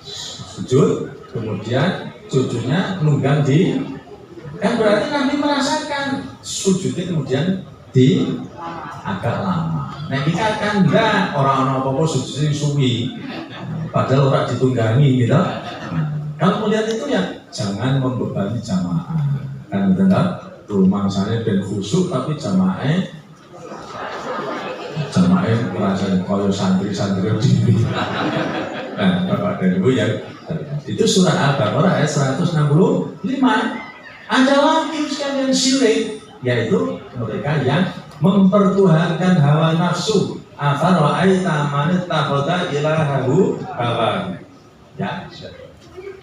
sujud, kemudian sujudnya nunggang di, kan berarti Nabi merasakan sujudnya kemudian di agak lama. Nah kita kan enggak, orang-orang apa-apa sujudnya suwi, padahal orang ditunggangi gitu. Kalau melihat itu ya jangan membebani jamaah, kan benar. Rumah saya ben khusuk tapi jamaah merasa koyo santri-santri di. Nah, Bapak dan Ibu ya, itu surat Al-Baqarah ayat 165. Ada lagi sekalian syirik, yaitu mereka yang mempertuhankan hawa nafsu. Afara'aita man ittakhadha ilahahu hawa. Ya.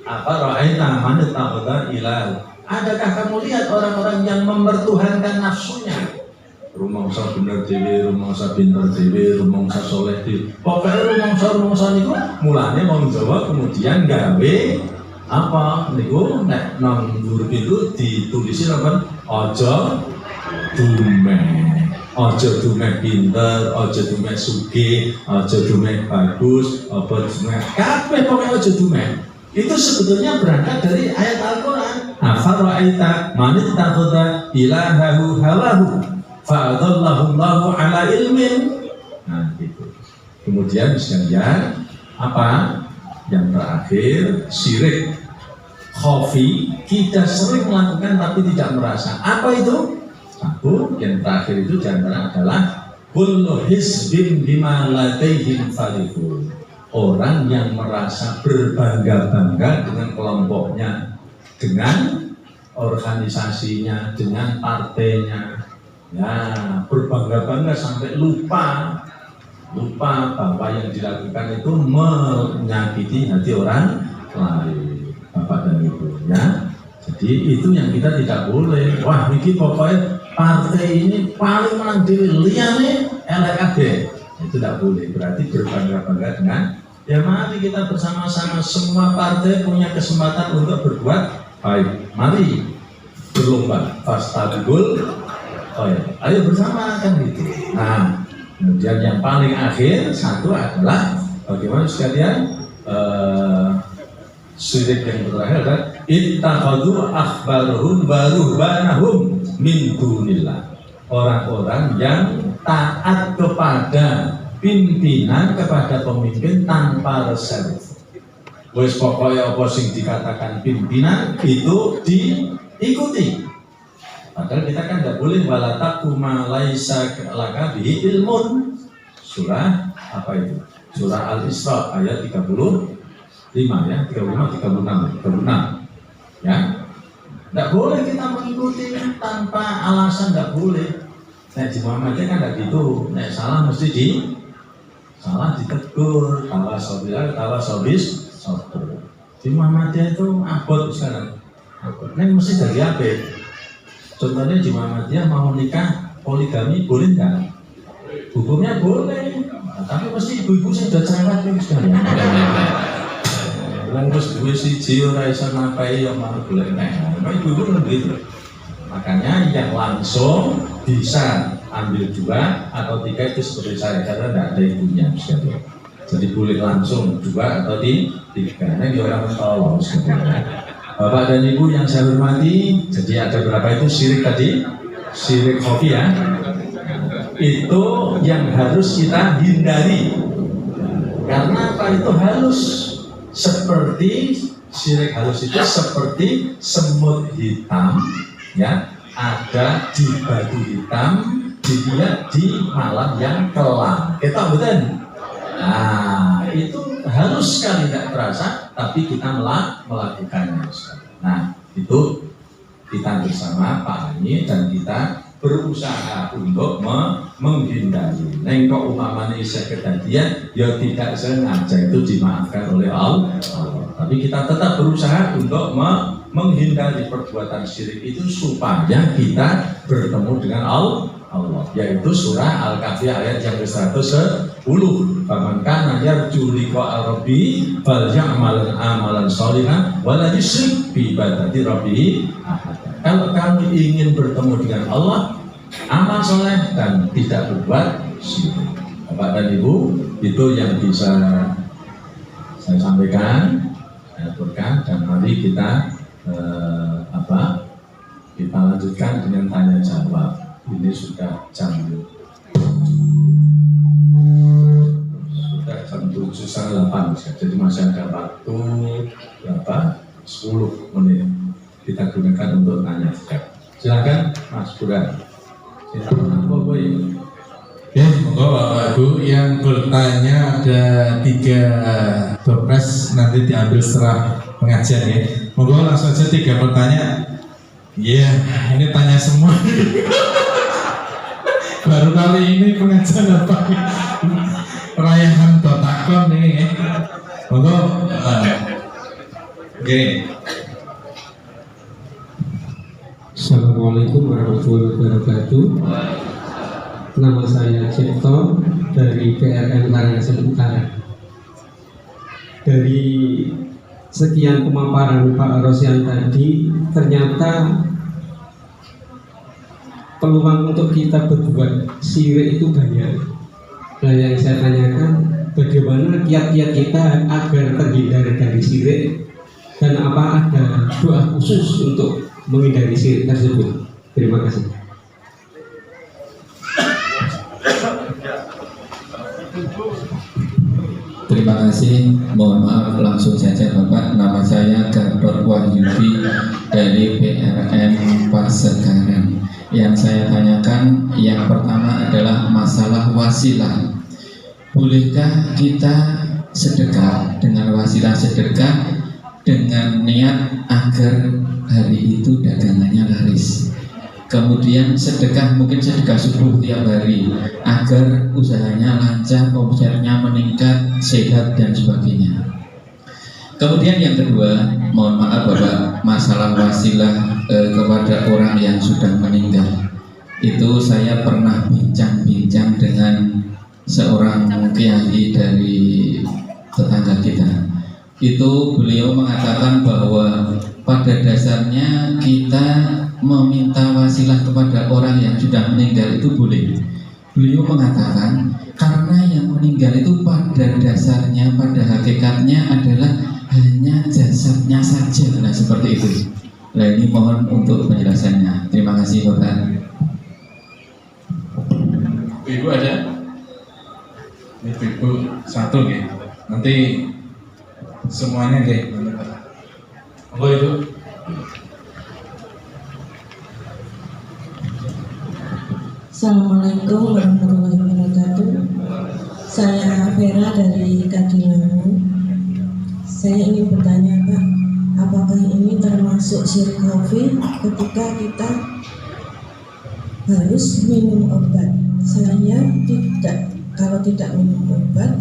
Afara'aita man ittakhadha ilahahu. Adakah kamu lihat orang-orang yang mempertuhankan nafsunya? Rumangsa bener dhewe, rumangsa pinter dhewe, rumangsa soleh dhewe. Pokoke rumangsa niku mulane wong Jawa kemudian gawe apa niku nek nang dhuwur itu ditulisi apa? Aja dumeh. Aja dumeh pinter, aja dumeh sugih, aja dumeh bagus, apa dumeh kabeh pokoke aja dumeh. Itu sebetulnya berangkat dari ayat Al-Quran. Afara'aita man ittakhadha ilahahu hawahu fa'adallahu Allahu ala ilmin. Nah itu. Kemudian sekalian apa? Yang terakhir syirik khafi, kita sering melakukan tapi tidak merasa. Apa itu? Satu, yang terakhir itu diantara adalah kullu hizbin bima ladaihim farihun. Orang yang merasa berbangga-bangga dengan kelompoknya, dengan organisasinya, dengan partainya, ya berbangga-bangga sampai lupa bahwa yang dilakukan itu menyakiti hati orang lain, Bapak dan Ibu ya. Jadi itu yang kita tidak boleh. Wah, ini pokoknya partai ini paling menang di liyane LKD. Itu tidak boleh. Berarti berbangga-bangga dengan. Ya mari kita bersama-sama, semua partai punya kesempatan untuk berbuat baik. Mari berlomba fastabikul khair. Ayo bersama kan gitu. Nah, kemudian yang paling akhir satu adalah bagaimana sekalian syirik yang terakhir adalah ittakhadhu akhbarahum wa ruhbanahum min dunillah. Orang-orang yang taat kepada pimpinan, kepada pemimpin tanpa reserve. Wes pokoknya apa sing dikatakan pimpinan itu diikuti. Padahal kita kan tidak boleh walataku ma laisa laka bihi ilmun. Surah apa itu? Surah Al-Isra ayat 35 ya, 36 ya. Tidak boleh kita mengikuti tanpa alasan, tidak boleh. Nah di Muhammadiyah kan tidak gitu. Nah salah mesti salah ditegur, tawasobis sober. Di Muhammadiyah itu abot sekarang. Ini mesti dari apa? Contohnya di Muhammadiyah mau nikah poligami boleh nggak? Hukumnya boleh, tapi mesti ibu-ibu sudah cerewet kan sekarang. Langus duwe siji ora iso napai yang mau boleh neh. Ibu-ibu kan gitu. Makanya yang langsung bisa ambil 2 atau 3 itu seperti saya karena tidak ada ibunya sekali. Jadi boleh langsung 2 atau 3. Nah, orang tolong sekali. Bapak dan Ibu yang saya hormati, jadi ada berapa itu syirik tadi? Syirik khafi ya. Itu yang harus kita hindari. Karena apa? Itu halus. Seperti syirik halus itu seperti semut hitam ya, ada di batu hitam, dilihat di malam yang kelam. Kita betul. Nah, itu halus sekali tidak terasa, tapi kita melakukannya. Nah, itu kita bersama Pak Ani dan kita berusaha untuk menghindari. Neng kok umpamanya bisa kejadian, ya tidak sengaja itu dimaafkan oleh Allah. Tapi kita tetap berusaha untuk menghindari perbuatan syirik itu supaya kita bertemu dengan Allah, yaitu surah Al-Kahfi ayat yang ke-110. Faman kana yarju liqa'a rabbi falyamal amalan sholihan wa la yusyrik bi ibadati rabbih ahad. Kalau kami ingin bertemu dengan Allah, amal soleh dan tidak berbuat syirik. Bapak dan Ibu, itu yang bisa saya sampaikan, saya aturkan, dan mari kita kita lanjutkan dengan tanya jawab. Ini sudah jam 7:30, jadi masih ada waktu berapa? 10 menit kita gunakan untuk tanya jawab. Silakan Mas Burhan. Ya, semoga Bapak Ibu yang bertanya ada 3 toples nanti diambil setelah pengajian ya. Moga langsung aja 3 pertanyaan. Iya, ini tanya semua. Baru kali ini pengajian apa? Perayaan Dotakon ini ya. Moga oke. Assalamualaikum warahmatullahi wabarakatuh. Nama saya Cipto dari PRN Karangasem Utara. Dari sekian pemaparan Pak Rosyan tadi, ternyata peluang untuk kita berbuat syirik itu banyak. Nah, yang saya tanyakan, bagaimana kiat-kiat kita agar terhindar dari syirik, dan apa ada doa khusus untuk menghindari syirik tersebut? Terima kasih. Terima kasih, mohon maaf langsung saja Bapak. Nama saya Gatot Wahyudi dari PRN Pasegaran. Yang saya tanyakan yang pertama adalah masalah wasilah. Bolehkah kita sedekah dengan wasilah sedekah dengan niat agar hari itu dagangannya laris? Kemudian sedekah, mungkin sedekah subuh tiap hari agar usahanya lancar, omsetnya meningkat, sehat dan sebagainya. Kemudian yang kedua, mohon maaf Bapak, masalah wasilah kepada orang yang sudah meninggal. Itu saya pernah bincang-bincang dengan seorang kiai dari tetangga kita. Itu beliau mengatakan bahwa pada dasarnya kita meminta wasilah kepada orang yang sudah meninggal itu boleh. Beliau mengatakan karena yang meninggal itu pada dasarnya, pada hakikatnya adalah hanya jasadnya saja. Nah seperti itu. Nah ini mohon untuk penjelasannya. Terima kasih Bapak. Ibu ada? Ibu satu ya. Nanti semuanya deh. Monggo Ibu. Assalamualaikum warahmatullahi wabarakatuh. Saya Vera dari Kadilangu. Saya ingin bertanya Pak, apakah ini termasuk syirik khafi ketika kita harus minum obat? Saya tidak, kalau tidak minum obat,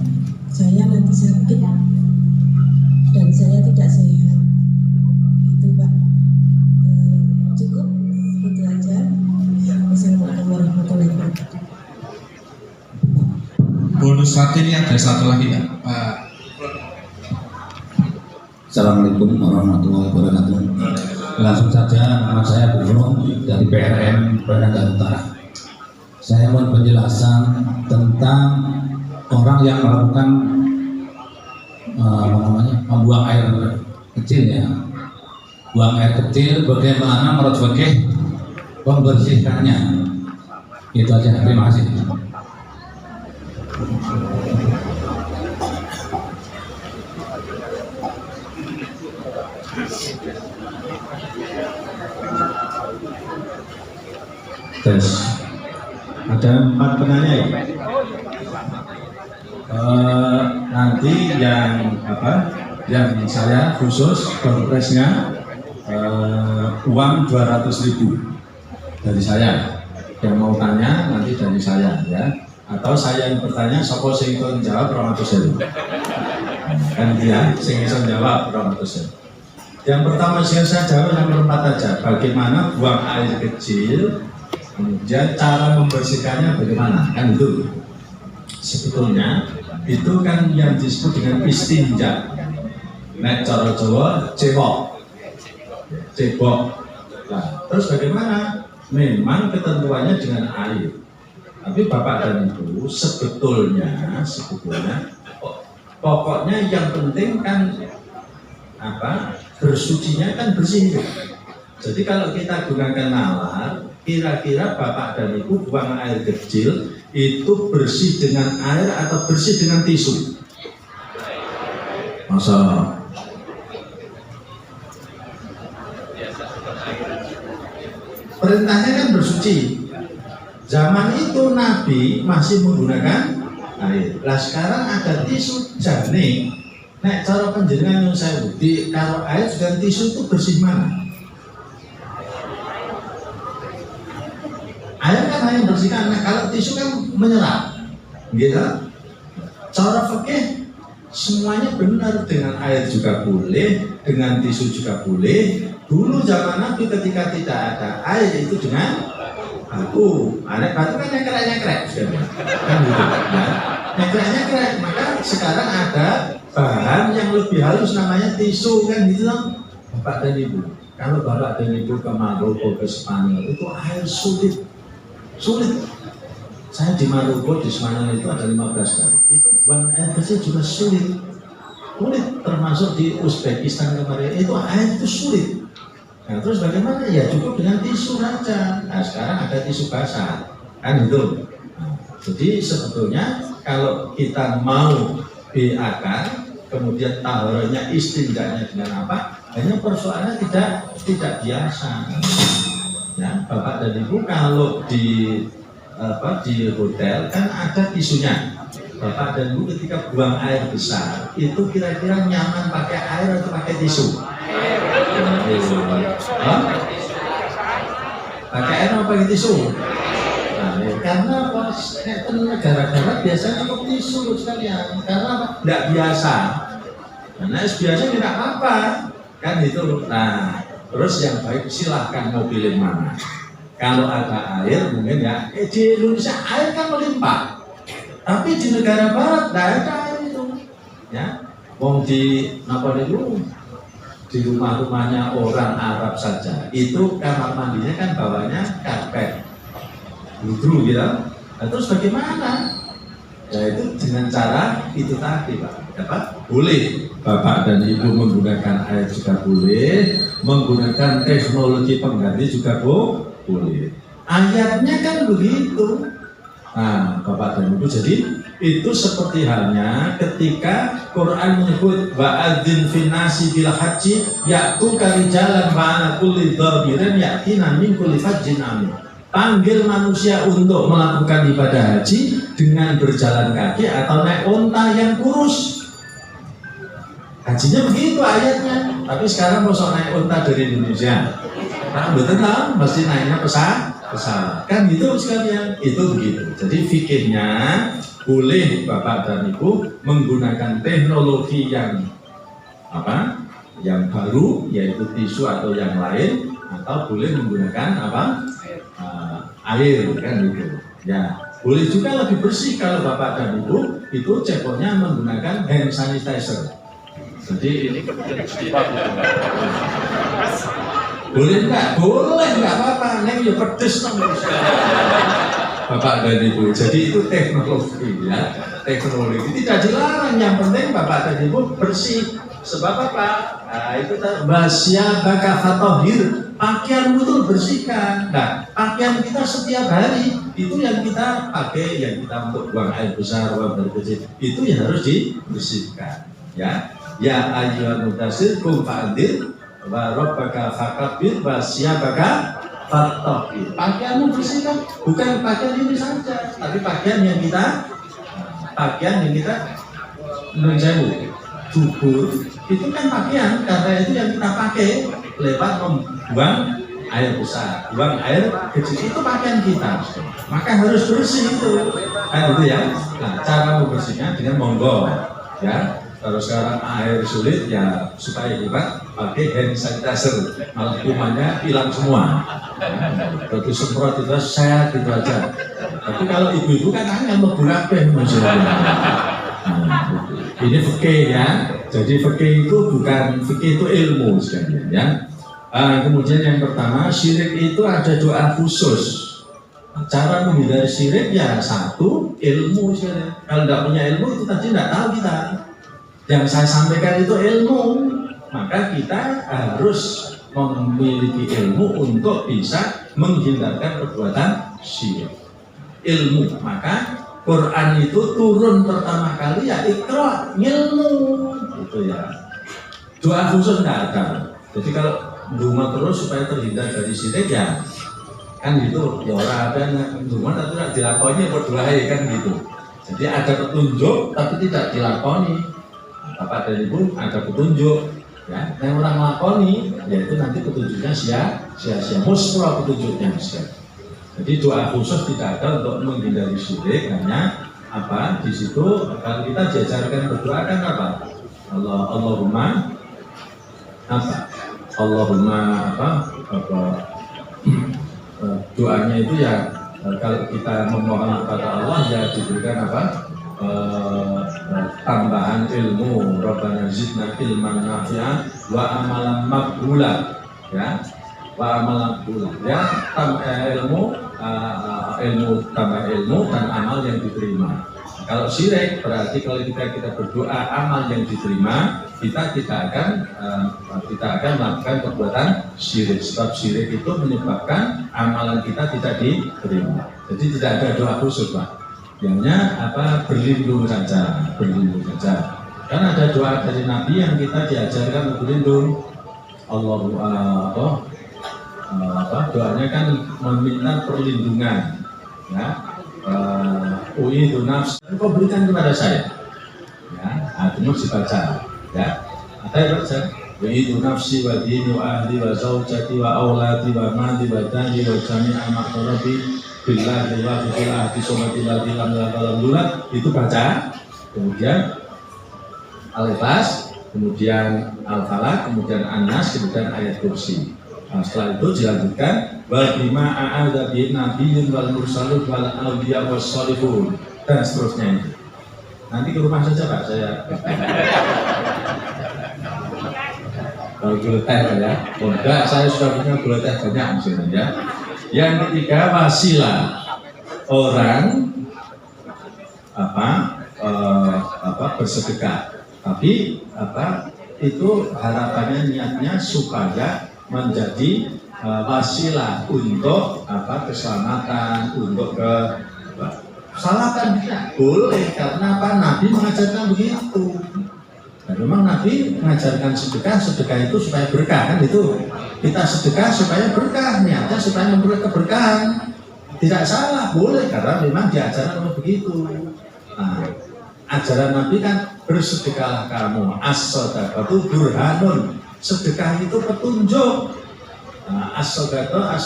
saya nanti sakit dan saya tidak sehat. Itu Pak. Cukup itu aja. Assalamualaikum warahmatullahi wabarakatuh. Bonus satu ini ada satu lagi ya Pak. Assalamualaikum warahmatullahi wabarakatuh. Langsung saja, nama saya Bruno dari PRN Penanggal Utara. Saya mohon penjelasan tentang orang yang melakukan membuang air kecil ya. Buang air kecil, bagaimana menurut fikih membersihkannya? Itu aja, terima kasih. Tes. Ada 4 penanya ya. Nanti yang saya khusus doorpresnya uang 200.000 dari saya. Yang mau tanya nanti dari saya ya. Atau saya yang bertanya, sopo sing iso jawab 200.000. Kan dia sing iso jawab 200.000. Yang pertama saya jawab yang keempat aja. Bagaimana buang air kecil, kemudian cara membersihkannya bagaimana? Kan itu. Sebetulnya itu kan yang disebut dengan istinja. Nek cara Jawa cebok. Nah, terus bagaimana? Memang ketentuannya dengan air. Tapi Bapak dan Ibu sebetulnya pokoknya yang penting kan bersucinya kan bersih. Jadi kalau kita gunakan nalar, kira-kira Bapak dan Ibu buang air kecil itu bersih dengan air atau bersih dengan tisu? Masa perintahnya kan bersuci. Zaman itu Nabi masih menggunakan air. Lah sekarang ada tisu jane. Nek cara penjenengan yang saya bukti, kalau air dan tisu itu bersih mana? Air kan hanya bersihkan, nah, kalau tisu kan menyerap, gitu. Cara fikih semuanya benar, dengan air juga boleh, dengan tisu juga boleh. Dulu zaman Nabi ketika tidak ada air itu dengan batu, air batu kan nyekrek, kan gitu. Nyekrek, maka sekarang ada bahan yang lebih halus namanya tisu kan gitu dong. Bapak dan Ibu, kalau Bapak dan Ibu ke Maroko, ke Spanyol itu air sulit. Saya di Maroko, di Spanyol itu ada 15 kali. Itu buang air kecil juga sulit, termasuk di Uzbekistan kemarin itu air itu sulit. Nah terus bagaimana? Ya cukup dengan tisu saja. Nah sekarang ada tisu basah, kan itu. Nah, jadi sebetulnya kalau kita mau BAK, kemudian taharanya istinjanya dengan apa? Hanya persoalannya tidak biasa. Ya, Bapak dan Ibu kalau di hotel kan ada tisunya. Bapak dan Ibu ketika buang air besar itu kira-kira nyaman pakai air atau pakai tisu? Pakai air atau pakai tisu? Nah, karena negara-negara biasanya cukup tisu sekalian. Karena tidak biasa. Karena biasa tidak apa-apa, kan itu. Nah. Terus yang baik silahkan mau pilih mana. Kalau ada air mungkin ya, di Indonesia air kan melimpah. Tapi di negara barat tidak ada air itu. Ya, wong di di rumah-rumahnya orang Arab saja itu kamar mandinya kan bawahnya karpet, ludru gitu. Nah, terus bagaimana? Ya itu dengan cara itu tadi Pak. Boleh Bapak dan Ibu menggunakan air juga boleh, menggunakan teknologi pengganti juga boleh. Ayatnya kan begitu. Nah, Bapak dan Ibu, jadi itu seperti halnya ketika Quran menyebut wa'adzin finnasi bil haji ya'tuka rijalan ma'ala kulli dhabirin ya'tina min kulli fajjin amin. Panggil manusia untuk melakukan ibadah haji dengan berjalan kaki atau naik unta yang kurus. Hajinya begitu ayatnya. Tapi sekarang mau naik unta dari Indonesia, nah betul kan? Mesti naiknya pesawat. Kan gitu sekalian. Itu begitu. Jadi fikirnya boleh Bapak dan Ibu menggunakan teknologi yang yang baru, yaitu tisu atau yang lain, atau boleh menggunakan air kan gitu. Ya, boleh juga lebih bersih kalau Bapak dan Ibu itu cepotnya menggunakan hand sanitizer. Jadi ini boleh nggak? Boleh nggak apa-apa. Neng ya pedes Bapak dan Ibu. Jadi itu teknologi ya, teknologi tidak dilarang. Yang penting Bapak dan Ibu bersih. Sebab apa? Nah, itu basya baka fatohir. Pakaianmu itu bersihkan. Nah, pakaian kita setiap hari itu yang kita pakai, yang kita untuk buang air besar, buang air kecil, itu yang harus dibersihkan. Ya, ya ayyuhal mudaththir qum fa'andzir wa rabbaka fakabbir basya baka fatohir. Pakaianmu bersihkan, bukan pakaian ini saja, tapi pakaian yang kita menjauh subur itu kan pakaian, karena itu yang kita pakai lewat membuang air besar, buang air kecil, itu pakaian kita, maka harus bersih itu, kan itu ya. Nah, cara membersihnya dengan monggo, ya. Kalau sekarang air sulit ya supaya hebat pakai hand sanitizer, malah kumannya hilang semua. Begitu semprot itu sehat gitu aja. Tapi kalau ibu-ibu kan hanya membulakkan ini fikih ya. Jadi fikih itu bukan fikih, itu ilmu sekalian ya. Kemudian yang pertama, syirik itu ada doa khusus. Cara menghindari syirik ya satu, ilmu sekalian. Kalau tidak punya ilmu itu tadi tidak tahu kita. Yang saya sampaikan itu ilmu, maka kita harus memiliki ilmu untuk bisa menghindarkan perbuatan syirik. Ilmu, maka Quran itu turun pertama kali ya Iqra, ilmu, gitu ya. Doa khusus nggak ada. Jadi kalau doa terus supaya terhindar dari syirik ya, kan gitu. Ya orang ada doa tapi tidak dilakoni, berdoa kan gitu. Jadi ada petunjuk tapi tidak dilakoni. Bapak dan Ibu ada petunjuk, ya. Yang orang lakoni, yaitu nanti petunjuknya sia-sia, musra petunjuknya sia. Jadi doa khusus tidak ada untuk menghindari syirik, hanya apa di situ kalau kita diajarkan berdoa kan apa? Allahumma apa? Allahumma apa doanya itu ya kalau kita memohon kepada Allah ya diberikan apa? Tambahan ilmu, Rabbana zidna ilman nafi'an wa amalan maqbula, ya, wa amalan maqbula, ya, ilmu tambah ilmu dan amal yang diterima. Kalau syirik berarti kalau kita berdoa amal yang diterima, kita tidak akan melakukan perbuatan syirik, sebab syirik itu menyebabkan amalan kita tidak diterima. Jadi tidak ada doa khusus, Pak. Hanya apa berlindung saja. Kan ada doa dari Nabi yang kita diajarkan berlindung. Doanya kan meminta perlindungan, ya. Uidu nafsi, kau berikan kepada saya, ya. Itu mesti dibaca, ya. Ada yang baca. Uidu nafsi wa dini wa ahli wa zawjati wa awladi wa madi wa dani wa jami'a maqarabi billahi wa billahi somati ladhi lam yalam, itu baca. Kemudian Al-Ikhlas, kemudian Al-Falaq, kemudian An-Nas, kemudian ayat kursi. Nah, setelah itu dilanjutkan wa bima a'adha bi nabiyyun wal mursalun wal awliya was sholihun, dan seterusnya itu. Nanti ke rumah saja Pak, saya kalau gula teh ya. Oh enggak, saya sudah punya gula teh banyak di sini ya. Yang ketiga, wasilah. Orang bersedekah, tapi itu harapannya, niatnya supaya menjadi wasilah untuk keselamatan, untuk keselamatan tidak boleh, karena apa? Nabi mengajarkan begitu. Dan memang Nabi mengajarkan sedekah itu supaya berkah, kan itu. Kita sedekah supaya berkah, niatnya supaya memperoleh keberkahan. Tidak salah, boleh, karena memang diajarkan oleh begitu. Nah, ajaran Nabi kan bersedekahlah kamu, as-shadaqatu burhanun. Sedekah itu petunjuk. As-shadaqah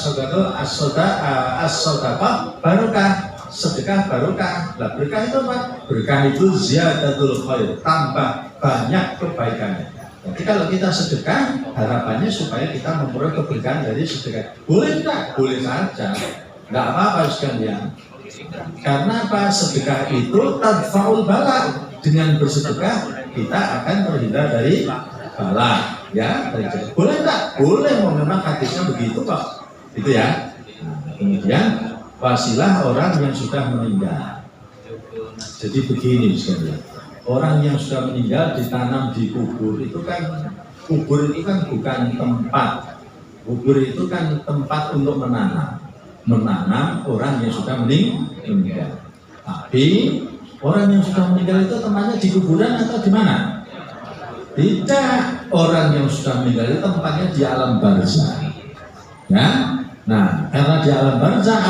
barokah, sedekah barokah. Lah berkah itu apa? Berkah itu ziyadatul khair, tambah banyak kebaikannya. Jadi kalau kita sedekah, harapannya supaya kita memperoleh keberkahan dari sedekah. Boleh enggak? Boleh saja. Enggak apa-apa sekalian. Karena apa? Sedekah itu tadfa'ul bala. Dengan bersedekah kita akan terhindar dari bala. Ya, boleh enggak? Boleh, memang hadisnya begitu kok. Itu ya. Nah, kemudian wasilah orang yang sudah meninggal. Jadi begini sekalian, orang yang sudah meninggal ditanam di kubur itu kan bukan tempat. Kubur itu kan tempat untuk menanam orang yang sudah meninggal. Tapi orang yang sudah meninggal itu tempatnya di kuburan atau di mana? Tidak, orang yang sudah meninggal itu tempatnya di alam barzah. Ya, nah karena di alam barzah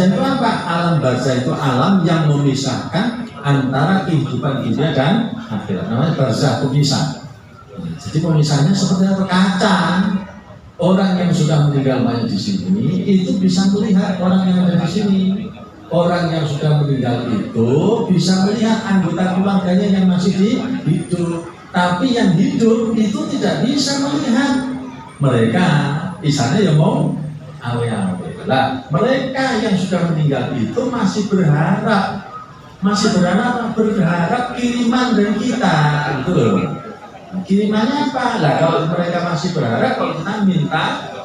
itu apa? Alam barzah itu alam yang memisahkan antara kehidupan dunia dan akhirat. Namanya barzah, pemisah. Jadi pemisahnya seperti apa? Kaca. Orang yang sudah meninggal banyak di sini itu bisa melihat orang yang ada di sini. Orang yang sudah meninggal itu bisa melihat anggota keluarganya yang masih hidup. Tapi yang hidup itu tidak bisa melihat. Mereka isanya yang mau awe-awe. Nah, mereka yang sudah meninggal itu masih berharap kiriman dari kita, gitu loh. Kirimannya apa? Lah kalau mereka masih berharap, kalau kita minta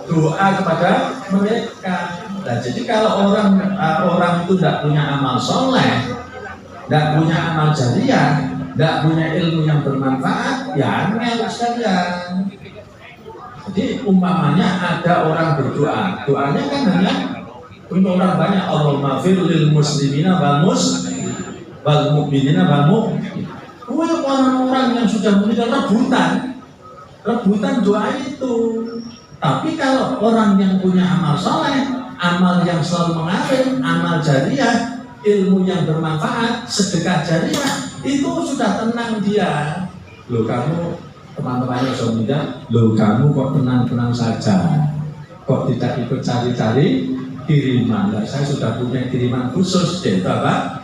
doa kepada mereka. Nah, jadi kalau orang itu tidak punya amal soleh, tidak punya amal jariah, tidak punya ilmu yang bermanfaat, ya angel sekalian. Jadi umpamanya ada orang berdoa, doanya kan hanya untuk orang banyak. Allahumma fir lil muslimina wal mu'minina wal mu'min. Orang-orang yang sudah meninggal rebutan doa itu. Tapi kalau orang yang punya amal soleh, amal yang selalu mengalir, amal jariah, ilmu yang bermanfaat, sedekah jariah, itu sudah tenang dia. Loh kamu teman-temannya sudah meninggal, loh kamu kok tenang-tenang saja, kok tidak ikut cari-cari kiriman? Nah, saya sudah punya kiriman khusus, yaitu apa?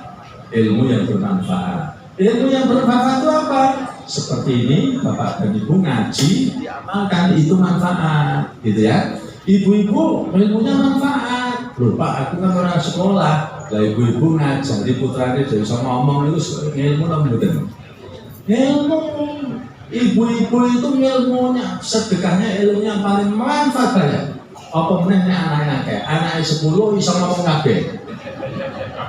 Ilmu yang bermanfaat. Ilmu yang bermanfaat itu apa? Seperti ini, Bapak dan Ibu ngaji, diamalkan, itu manfaat, gitu ya. Ibu-ibu ilmunya manfaat. Loh Pak, aku kan orang sekolah. Lah ibu-ibu ngajari putranya jadi bisa ngomong itu ilmu namanya. Ilmu. Ibu-ibu itu ilmunya, sedekahnya ilmunya paling manfaat banyak. Apa menehnya anaknya kayak anaknya 10 bisa ngomong kabeh.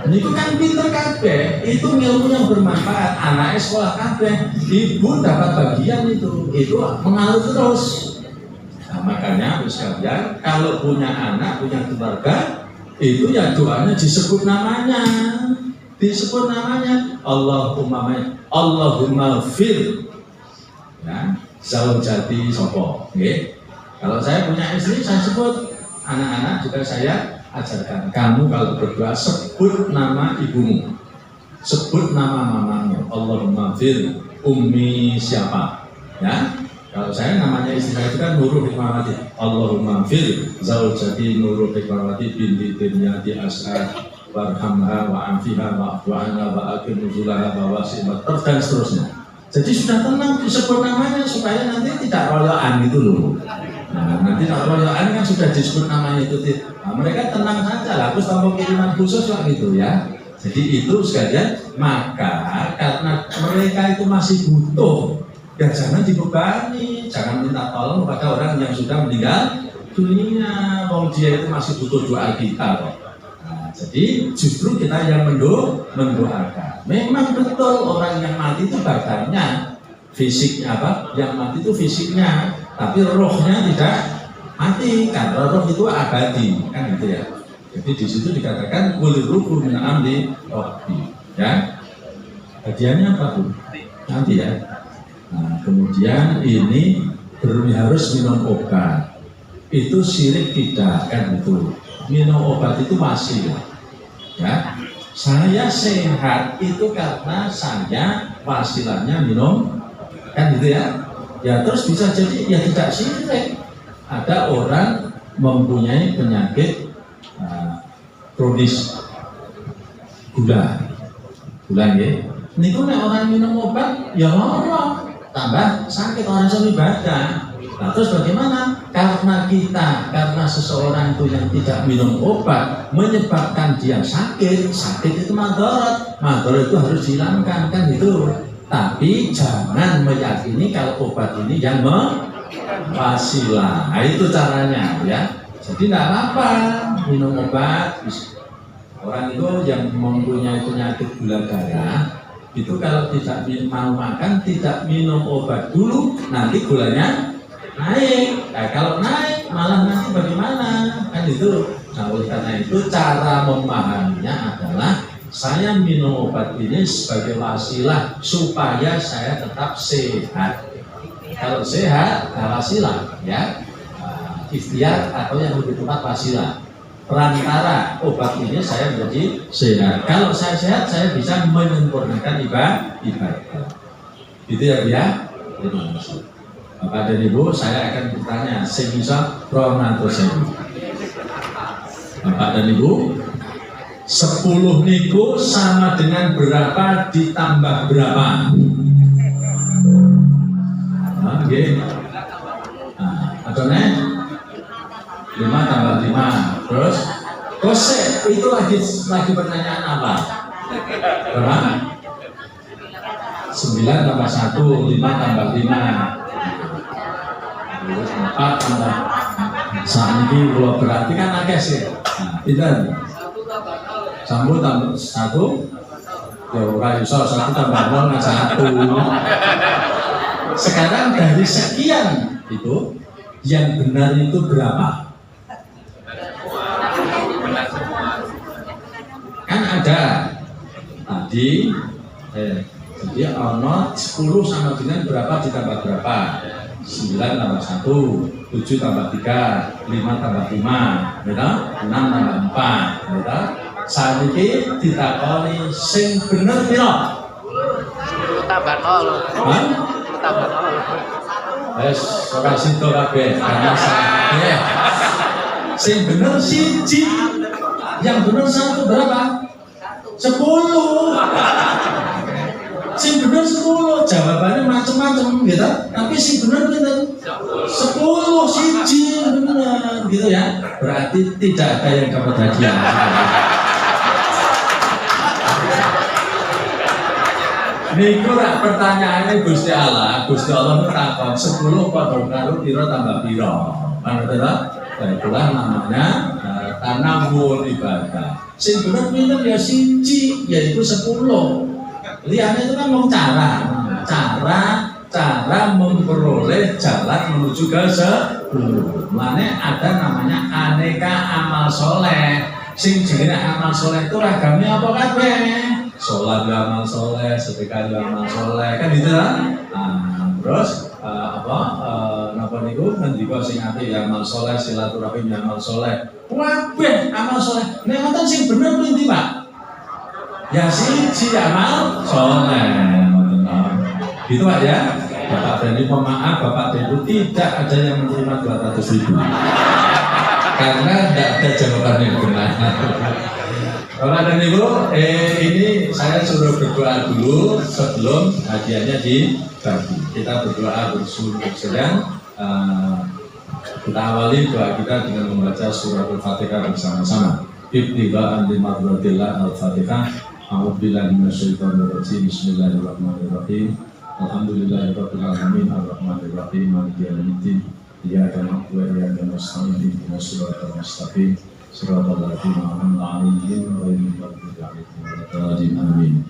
Itu kan pinter kabeh, itu ilmu yang bermanfaat. Anaknya sekolah kabeh, ibu dapat bagian itu mengalir terus. Nah, makanya sekalian, kalau punya anak, punya keluarga, itu ya doanya disebut namanya. Allahumma fir. Ya, zaujati sopo. Okay. Kalau saya punya istri, saya sebut. Anak-anak juga saya ajarkan. Kamu kalau berdoa sebut nama ibumu, sebut nama mamamu. Allahumma fir ummi siapa. Ya. Kalau saya namanya istri saya itu kan Nurul Hikmawati. Allahumma fir zaujati Nurul Hikmawati binti Tiryati As'ad warhamha wa anfiha wa afu'anha wa akim nuzulaha wa wasi'mat dan seterusnya. Jadi sudah tenang disebut namanya supaya nanti tidak royoan gitu loh. Nah, nanti kalau royoan kan sudah disebut namanya itu. Nah, mereka tenang saja lah, terus tanpa kiriman khusus lah gitu ya. Jadi itu sekalian, maka karena mereka itu masih butuh, ya jangan dibebani, jangan minta tolong kepada orang yang sudah meninggal dunia. Wong dia itu masih butuh doa kita kok. Nah, jadi justru kita yang mendoakan. Memang betul orang yang mati itu badannya, fisiknya apa? Yang mati itu fisiknya, tapi rohnya tidak mati karena roh itu abadi, kan gitu ya. Jadi di situ dikatakan kuliruhu min amri rabbi, ya. Hadiahnya apa Bu? Nanti ya. Nah, kemudian ini harus minum obat. Itu syirik tidak, kan itu. Minum obat itu masih ya. Saya sehat itu karena saya wasilahnya minum, kan gitu ya. Ya terus bisa jadi ya tidak syirik. Ada orang mempunyai penyakit kronis gula ya. Niku nek orang minum obat ya loro, tambah sakit orang semi badan. Nah terus bagaimana? Karena seseorang itu yang tidak minum obat menyebabkan dia sakit itu madharat itu harus dihilangkan, kan gitu. Tapi jangan meyakini kalau obat ini yang wasilah. Nah, itu caranya ya. Jadi tidak apa-apa minum obat. Orang itu yang mempunyai penyakit gula darah itu kalau tidak mau makan, tidak minum obat dulu, nanti gulanya naik. Nah, kalau naik malah nanti bagaimana? Kan itu. Nah, oleh karena itu cara memahaminya adalah saya minum obat ini sebagai wasilah supaya saya tetap sehat. Kalau sehat, wasilah ya, ikhtiar atau yang lebih tepat wasilah. Perantara obat ini saya menjadi sehat. Kalau saya sehat, saya bisa menyempurnakan ibadah. Itu ya, dia. Terima kasih. Bapak dan Ibu, saya akan bertanya, sebisa Romanto Sebu. Bapak dan Ibu, 10 niku sama dengan berapa ditambah berapa? Oke. Ada nih? 5 tambah 5. Terus kose itu lagi pertanyaan apa? Berapa? 9 tambah 1, 5 tambah 5. 4 tambah saat ini kalau berarti kan agak sih. Tidak. Sambut tambah 1. Ya ora iso 1 tambah 0 kan 1. Sekarang dari sekian itu yang benar itu berapa? Kan ada tadi jadi ono 10 sama dengan berapa ditambah berapa? 9 tambah 1, 7 tambah 3, 5 tambah 5, gitu? 6 tambah 4, gitu? Saat ini ditakoni sing bener piro? 10 tambah 0. 10 tambah 0. Wes, ora sinto kabeh, karena saya. Sing bener siji. Yang bener 1 berapa? 10. Sing bener 10. Jawabannya macam-macam gitu. Tapi sing bener pinten? 10 siji bener gitu ya. Berarti tidak ada yang dapat hadiah. Niku rak pertanyaannya Gusti Allah takon 10 padha karo pira tambah pira. Ngoten ta? Itulah namanya tanamul ibadah. Sing bener pinten ya siji, yaitu 10. Liyane itu kan mau cara memperoleh jalan menuju ke 10. Mane ada namanya aneka amal soleh. Sing jenenge amal soleh itu ragamnya apa kabeh? Sholat amal soleh, sedekah amal soleh, kan gitu kan? Nah, terus napa niku ngendika sing apik ya amal soleh, silaturahim ya amal soleh. Kabeh amal soleh. Nek wonten sing bener pundi, Pak? Ya siji amal soleh. Gitu Pak ya. Bapak dan Ibu maaf, Bapak dan Ibu tidak ada yang menerima 200.000. Karena tidak ada jawaban yang benar. Bapak dan Ibu, ini saya suruh berdoa dulu sebelum hadiahnya dibagi. Kita berdoa bersujud sedang. Kita awali doa kita dengan membaca surah Al-Fatihah bersama-sama. Ibtida'an limardatillah Al-Fatihah. A'udzubillahi minasyaitonir rajim. Bismillahirrahmanirrahim. Alhamdulillahirabbil alamin arrahmanirrahim maliki yaumiddin. Iyyaka na'budu wa iyyaka nasta'in ihdinas siratal mustaqim. Siratal ladzina an'amta 'alaihim ghairil maghdubi 'alaihim waladdallin. Amin.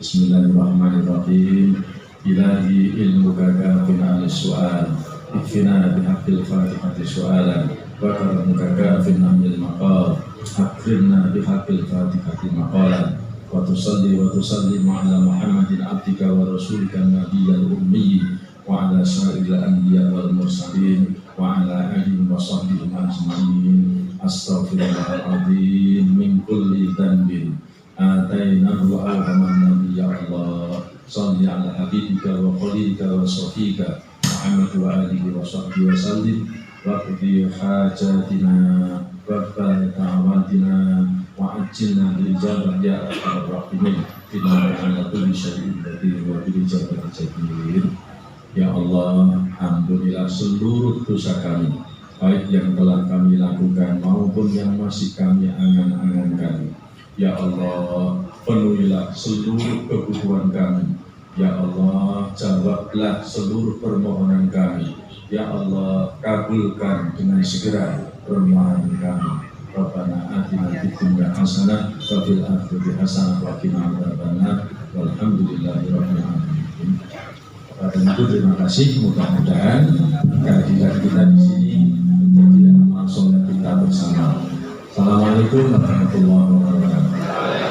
Bismillahirrahmanirrahim. Ilahi ilmuka kafin 'ala su'al. Ikfina bihaqqil fatihati su'alan. Wa karamuka kafin 'amil maqal. Akrimna bihaqqil fatihati maqalan. Wa tusalli wa tusallimu 'ala Muhammadin 'abdika wa rasulika nabiyyil ummi wa 'ala sa'iril anbiya wal mursalin wa 'ala alihi wa sahbihi ajma'in. Astaghfirullahaladzim min kulli dhanbin atainahu al-haman nabi ya Allah salli ala habibika wa khalilika wa sofika Muhammad wa alihi wa sahbihi wa sallim wa qudi hajatina rabbal ta'awatina wa ajilna bil jabah ya arhamar rahimin inna ala kulli syai'in qadir wa bil jabah jadir. Ya Allah, ampunilah seluruh dosa kami, baik yang telah kami lakukan maupun yang masih kami angan-angankan. Ya Allah, penuhilah seluruh kebutuhan kami. Ya Allah, jawablah seluruh permohonan kami. Ya Allah, kabulkan dengan segera permohonan kami. Rabbana atina fid dunya hasanah wa fil akhirati hasanah wa qina adzabannar. Walhamdulillahirabbil alamin. Pada itu terima kasih, mudah-mudahan kehadiran kita di sini menjadi amal soleh kita bersama. Assalamualaikum warahmatullahi wabarakatuh.